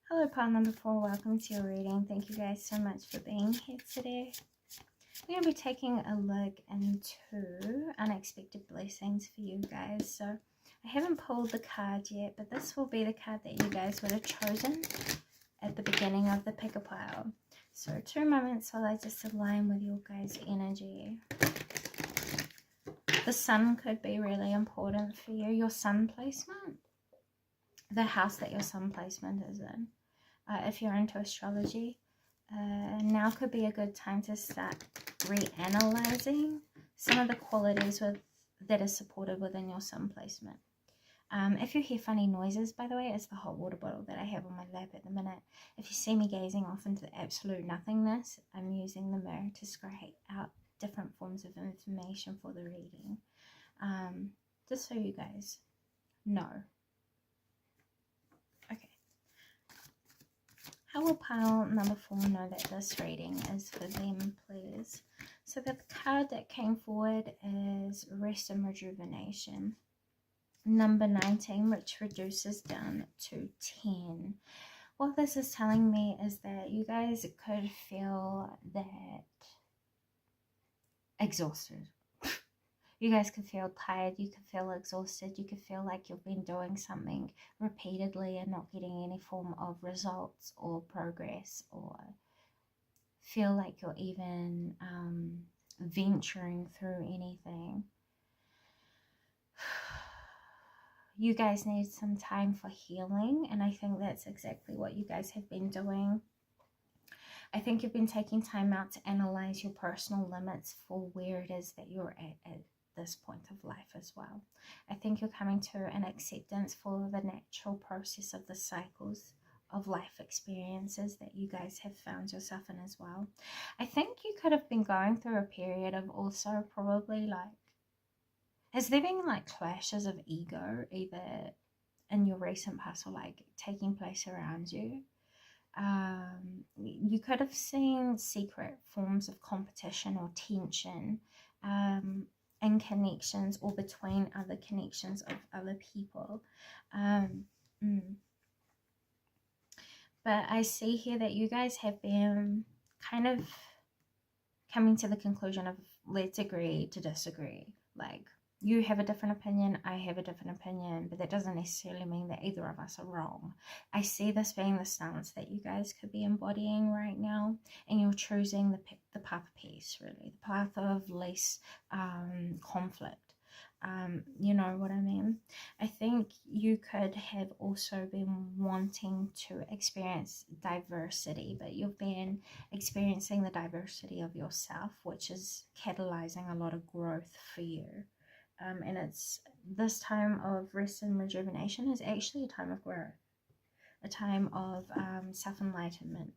Hello, pile number 4, welcome to your reading. Thank you guys so much for being here today. We're going to be taking a look into unexpected blessings for you guys. So I haven't pulled the card yet, but this will be the card that you guys would have chosen at the beginning of the pick a pile. So 2 moments while I just align with your guys' energy. The sun could be really important for you. Your sun placement, the house that your sun placement is in. If you're into astrology, now could be a good time to start reanalyzing some of the qualities that are supported within your sun placement. If you hear funny noises, by the way, it's the hot water bottle that I have on my lap at the minute. If you see me gazing off into the absolute nothingness, I'm using the mirror to scrape out different forms of information for the reading. Just so you guys know. Okay. How will pile number 4 know that this reading is for them, please? So the card that came forward is Rest and Rejuvenation. Number 19, which reduces down to 10. What this is telling me is that you guys could feel that exhausted. You guys could feel tired, you could feel exhausted, you could feel like you've been doing something repeatedly and not getting any form of results or progress, or feel like you're even venturing through anything. you guys need some time for healing, and I think that's exactly what you guys have been doing. I think you've been taking time out to analyze your personal limits for where it is that you're at this point of life as well. I think you're coming to an acceptance for the natural process of the cycles of life experiences that you guys have found yourself in as well. I think you could have been going through a period of also probably like, has there been like clashes of ego either in your recent past or like taking place around you? You could have seen secret forms of competition or tension in connections or between other connections of other people. But I see here that you guys have been kind of coming to the conclusion of let's agree to disagree. Like, you have a different opinion, I have a different opinion, but that doesn't necessarily mean that either of us are wrong. I see this being the stance that you guys could be embodying right now, and you're choosing the path of peace, really, the path of less conflict. You know what I mean? I think you could have also been wanting to experience diversity, but you've been experiencing the diversity of yourself, which is catalyzing a lot of growth for you. And it's this time of rest and rejuvenation is actually a time of growth, a time of self-enlightenment.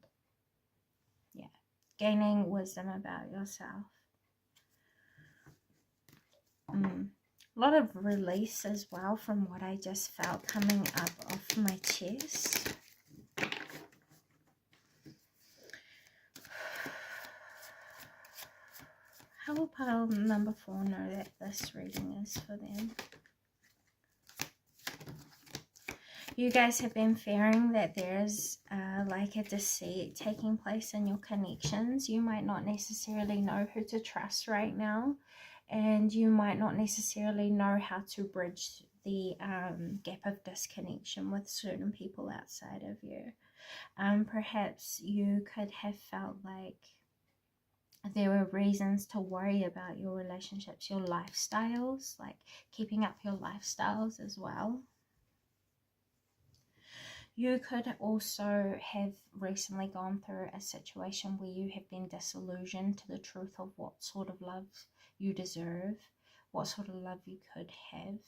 Yeah, gaining wisdom about yourself. A lot of release as well from what I just felt coming up off my chest. How will pile number 4 know that this reading is for them? You guys have been fearing that there's like a deceit taking place in your connections. You might not necessarily know who to trust right now, and you might not necessarily know how to bridge the gap of disconnection with certain people outside of you. Perhaps you could have felt like there were reasons to worry about your relationships, your lifestyles, like keeping up your lifestyles as well. You could also have recently gone through a situation where you have been disillusioned to the truth of what sort of love you deserve, what sort of love you could have.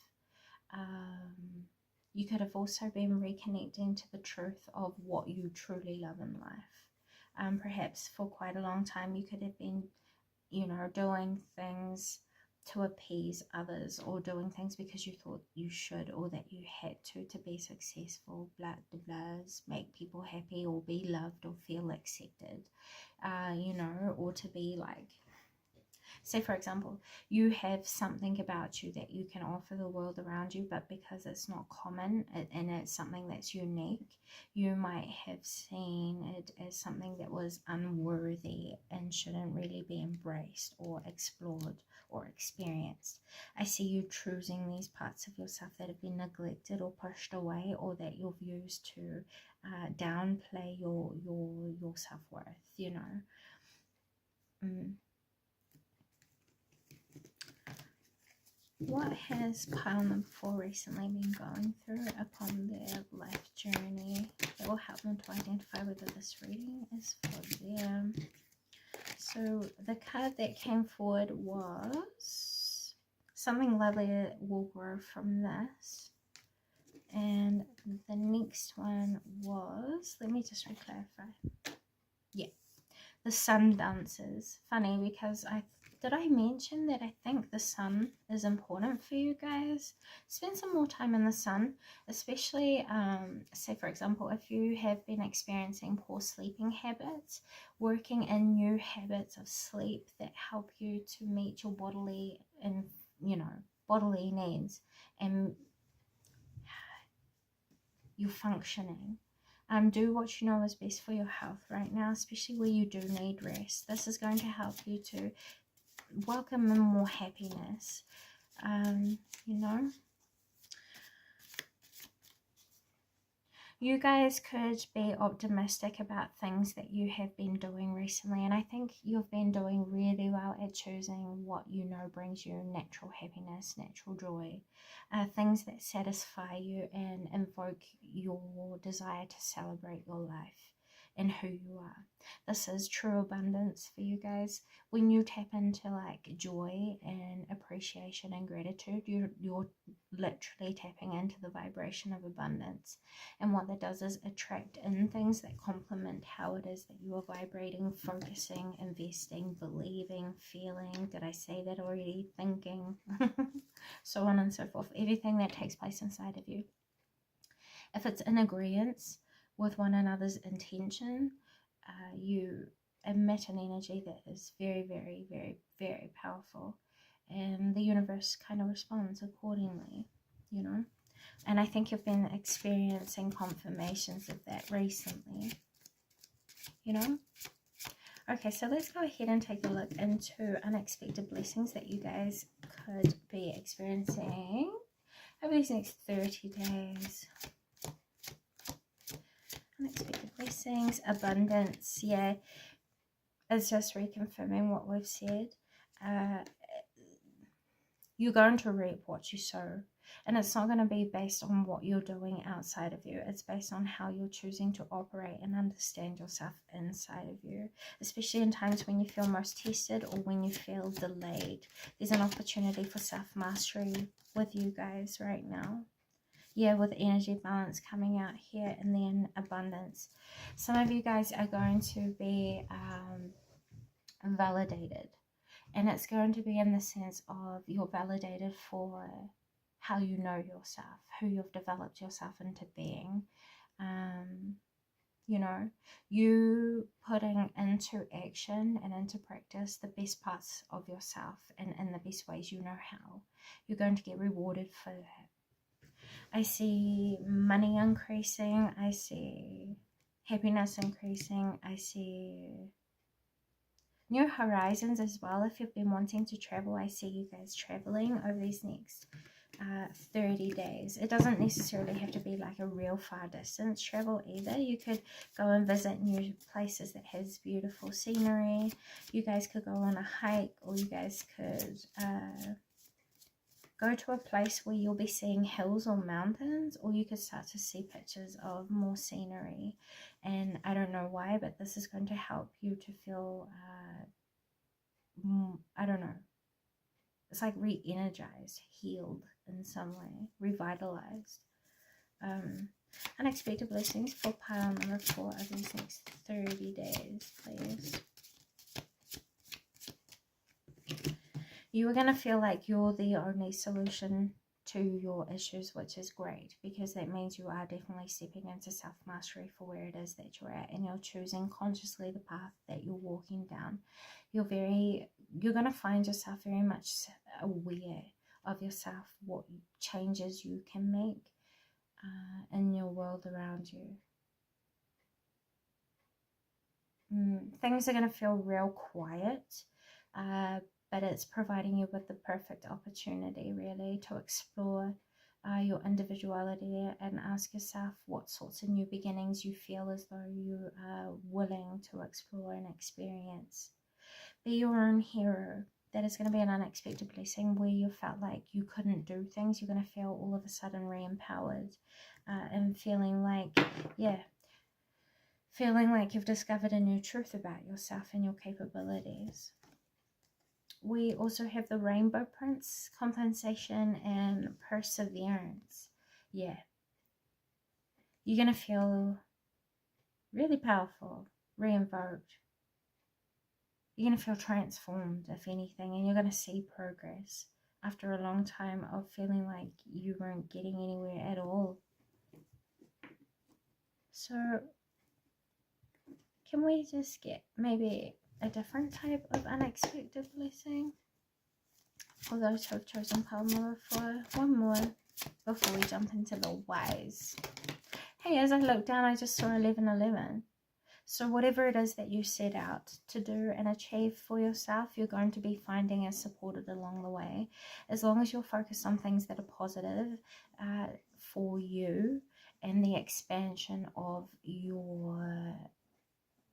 You could have also been reconnecting to the truth of what you truly love in life. Perhaps for quite a long time you could have been, you know, doing things to appease others, or doing things because you thought you should or that you had to be successful, blah blah blahs, make people happy or be loved or feel accepted, you know, or to be like, say for example, you have something about you that you can offer the world around you, but because it's not common and it's something that's unique, you might have seen it as something that was unworthy and shouldn't really be embraced or explored or experienced. I see you choosing these parts of yourself that have been neglected or pushed away, or that you've used to downplay your self-worth, you know. What has pile number 4 recently been going through upon their life journey that will help them to identify whether this reading is for them? So the card that came forward was something lovely will grow from this. And the next one was, let me just re-clarify. Yeah, the sun dances. Funny because did I mention that I think the sun is important for you guys? Spend some more time in the sun, especially, say for example, if you have been experiencing poor sleeping habits, working in new habits of sleep that help you to meet your bodily and, you know, bodily needs and your functioning. Do what you know is best for your health right now, especially where you do need rest. This is going to help you to welcome in more happiness, you know. You guys could be optimistic about things that you have been doing recently, and I think you've been doing really well at choosing what you know brings you natural happiness, natural joy, things that satisfy you and invoke your desire to celebrate your life and who you are. This is true abundance for you guys. When you tap into like joy and appreciation and gratitude, you're literally tapping into the vibration of abundance. And what that does is attract in things that complement how it is that you are vibrating, focusing, investing, believing, feeling. Did I say that already? Thinking, so on and so forth. Everything that takes place inside of you. If it's in agreement with one another's intention, you emit an energy that is very, very, very, very powerful. And the universe kind of responds accordingly, you know. And I think you've been experiencing confirmations of that recently, you know. Okay, so let's go ahead and take a look into unexpected blessings that you guys could be experiencing over these next 30 days. Unexpected blessings, abundance, yeah. It's just reconfirming what we've said. You're going to reap what you sow. And it's not going to be based on what you're doing outside of you. It's based on how you're choosing to operate and understand yourself inside of you. Especially in times when you feel most tested or when you feel delayed. There's an opportunity for self-mastery with you guys right now. Yeah, with energy balance coming out here, and then abundance. Some of you guys are going to be validated. And it's going to be in the sense of you're validated for how you know yourself, who you've developed yourself into being. You know, you putting into action and into practice the best parts of yourself and in the best ways you know how. You're going to get rewarded for that. I see money increasing. I see happiness increasing. I see new horizons as well. If you've been wanting to travel, I see you guys traveling over these next 30 days. It doesn't necessarily have to be like a real far distance travel either. You could go and visit new places that has beautiful scenery. You guys could go on a hike, or you guys could go to a place where you'll be seeing hills or mountains, or you could start to see pictures of more scenery. And I don't know why, but this is going to help you to feel I don't know, it's like re-energized, healed in some way, revitalized. Unexpected blessings for pile number 4 of these next 30 days, please. You are going to feel like you're the only solution to your issues, which is great, because that means you are definitely stepping into self-mastery for where it is that you're at, and you're choosing consciously the path that you're walking down. You're going to find yourself very much aware of yourself, what changes you can make in your world around you. Things are going to feel real quiet, but it's providing you with the perfect opportunity really to explore your individuality and ask yourself what sorts of new beginnings you feel as though you are willing to explore and experience. Be your own hero. That is going to be an unexpected blessing where you felt like you couldn't do things. You're going to feel all of a sudden re-empowered and feeling like, yeah, feeling like you've discovered a new truth about yourself and your capabilities. We also have the rainbow prince, compensation and perseverance. Yeah. You're going to feel really powerful, re-invoked. You're going to feel transformed, if anything, and you're going to see progress after a long time of feeling like you weren't getting anywhere at all. So, can we just get maybe a different type of unexpected blessing? For those who have chosen pile number 4, one more before we jump into the wise. Hey, as I look down, I just saw 1111. So whatever it is that you set out to do and achieve for yourself, you're going to be finding is supported along the way. As long as you're focused on things that are positive for you and the expansion of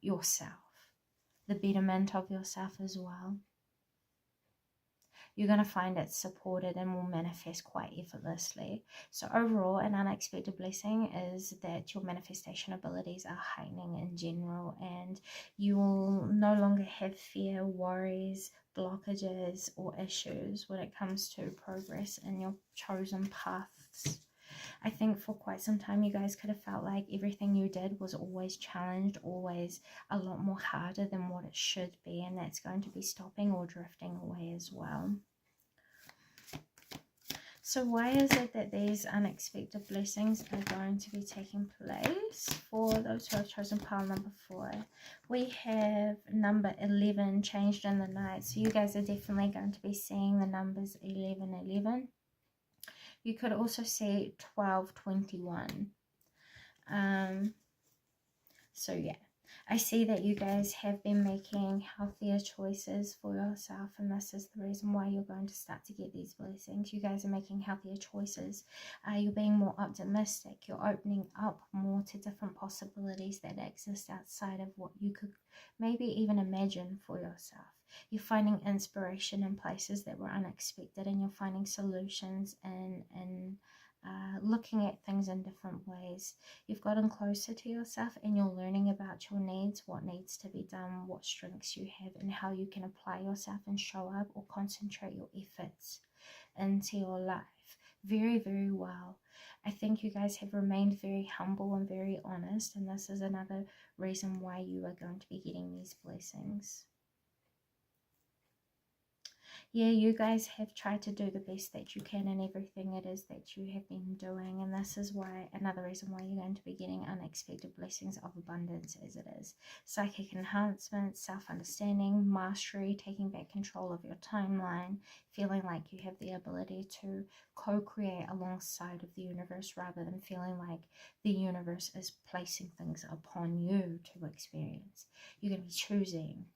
yourself, the betterment of yourself as well. You're going to find it supported and will manifest quite effortlessly. So overall, an unexpected blessing is that your manifestation abilities are heightening in general, and you will no longer have fear, worries, blockages, or issues when it comes to progress in your chosen paths. I think for quite some time you guys could have felt like everything you did was always challenged, always a lot more harder than what it should be, and that's going to be stopping or drifting away as well. So why is it that these unexpected blessings are going to be taking place for those who have chosen pile number 4? We have number 11 changed in the night. So you guys are definitely going to be seeing the numbers 1111. You could also see 1221. So yeah, I see that you guys have been making healthier choices for yourself, and this is the reason why you're going to start to get these blessings. You guys are making healthier choices. You're being more optimistic. You're opening up more to different possibilities that exist outside of what you could maybe even imagine for yourself. You're finding inspiration in places that were unexpected, and you're finding solutions and looking at things in different ways. You've gotten closer to yourself, and you're learning about your needs, what needs to be done, what strengths you have, and how you can apply yourself and show up or concentrate your efforts into your life very, very well. I think you guys have remained very humble and very honest, and this is another reason why you are going to be getting these blessings. Yeah, you guys have tried to do the best that you can in everything it is that you have been doing, and this is why another reason why you're going to be getting unexpected blessings of abundance as it is. Psychic enhancement, self-understanding, mastery, taking back control of your timeline, feeling like you have the ability to co-create alongside of the universe rather than feeling like the universe is placing things upon you to experience. You're going to be choosing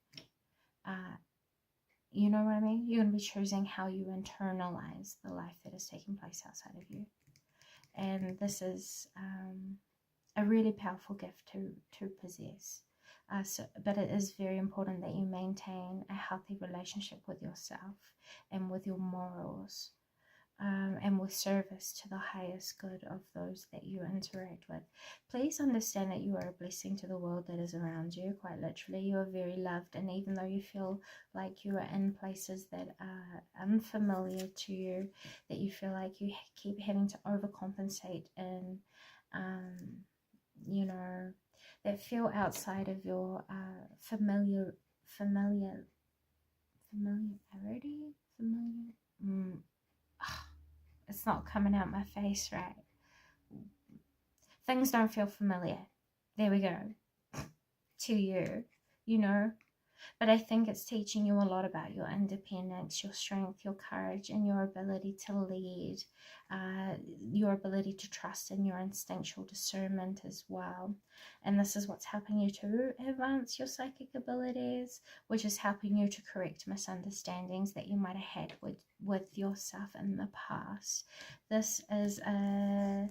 you know what I mean? You're going to be choosing how you internalize the life that is taking place outside of you. And this is a really powerful gift to possess. But it is very important that you maintain a healthy relationship with yourself and with your morals. And with service to the highest good of those that you interact with. Please understand that you are a blessing to the world that is around you. Quite literally, you are very loved, and even though you feel like you are in places that are unfamiliar to you, that you feel like you keep having to overcompensate in, you know, that feel outside of your familiarity. It's not coming out my face right. Things don't feel familiar. There we go. To you, you know. But I think it's teaching you a lot about your independence, your strength, your courage, and your ability to lead, your ability to trust in your instinctual discernment as well. And this is what's helping you to advance your psychic abilities, which is helping you to correct misunderstandings that you might have had with yourself in the past. This is a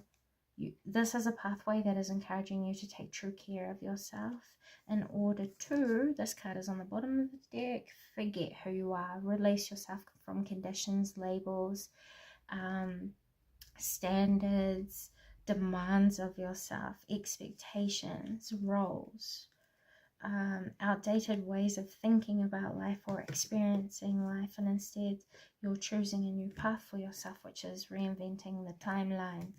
pathway that is encouraging you to take true care of yourself in order to, this card is on the bottom of the deck, forget who you are, release yourself from conditions, labels, standards, demands of yourself, expectations, roles, outdated ways of thinking about life or experiencing life, and instead you're choosing a new path for yourself, which is reinventing the timeline.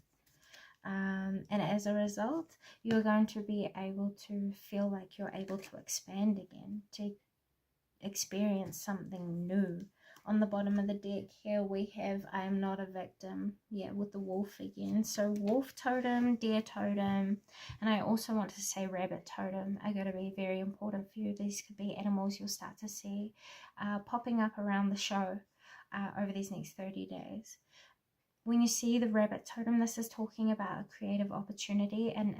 And as a result, you're going to be able to feel like you're able to expand again, to experience something new. On the bottom of the deck here we have I am not a victim, yeah, with the wolf again. So wolf totem, deer totem, and I also want to say rabbit totem are going to be very important for you. These could be animals you'll start to see popping up around the show over these next 30 days. When you see the rabbit totem, this is talking about a creative opportunity and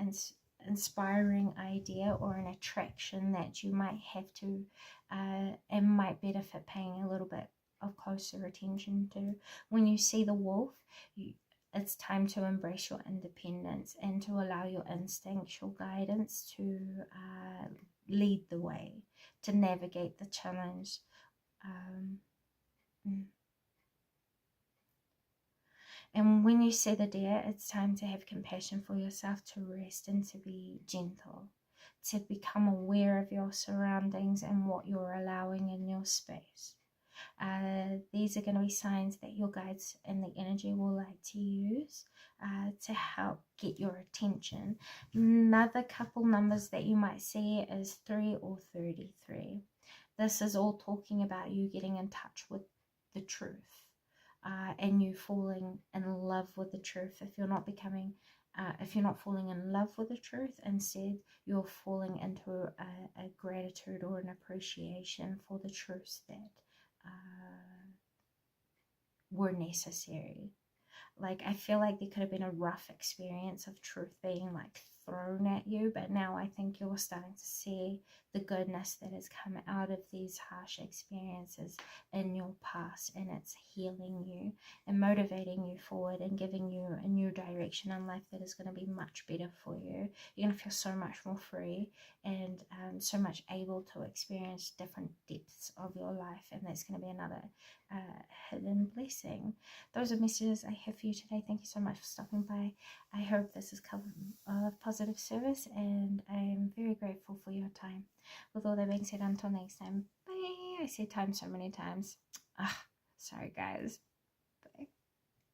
inspiring idea or an attraction that you might have to and might benefit paying a little bit of closer attention to. When you see the wolf, it's time to embrace your independence and to allow your instinctual guidance to lead the way, to navigate the challenge. Um, mm. And when you see the deer, it's time to have compassion for yourself, to rest and to be gentle, to become aware of your surroundings and what you're allowing in your space. These are going to be signs that your guides and the energy will like to use to help get your attention. Another couple numbers that you might see is 3 or 33. This is all talking about you getting in touch with the truth and you falling in love with the truth. If you're not falling in love with the truth, instead you're falling into a gratitude or an appreciation for the truths that were necessary. Like, I feel like there could have been a rough experience of truth being like thrown at you, but now I think you're starting to see the goodness that has come out of these harsh experiences in your past, and it's healing you and motivating you forward and giving you a new direction in life that is going to be much better for you. You're going to feel so much more free and so much able to experience different depths of your life, and that's going to be another hidden blessing. Those are messages I have for you today. Thank you so much for stopping by. I hope this is covered of positive service, and I am very grateful for your time. With all that being said, until next time, bye. I say time so many times. Sorry guys.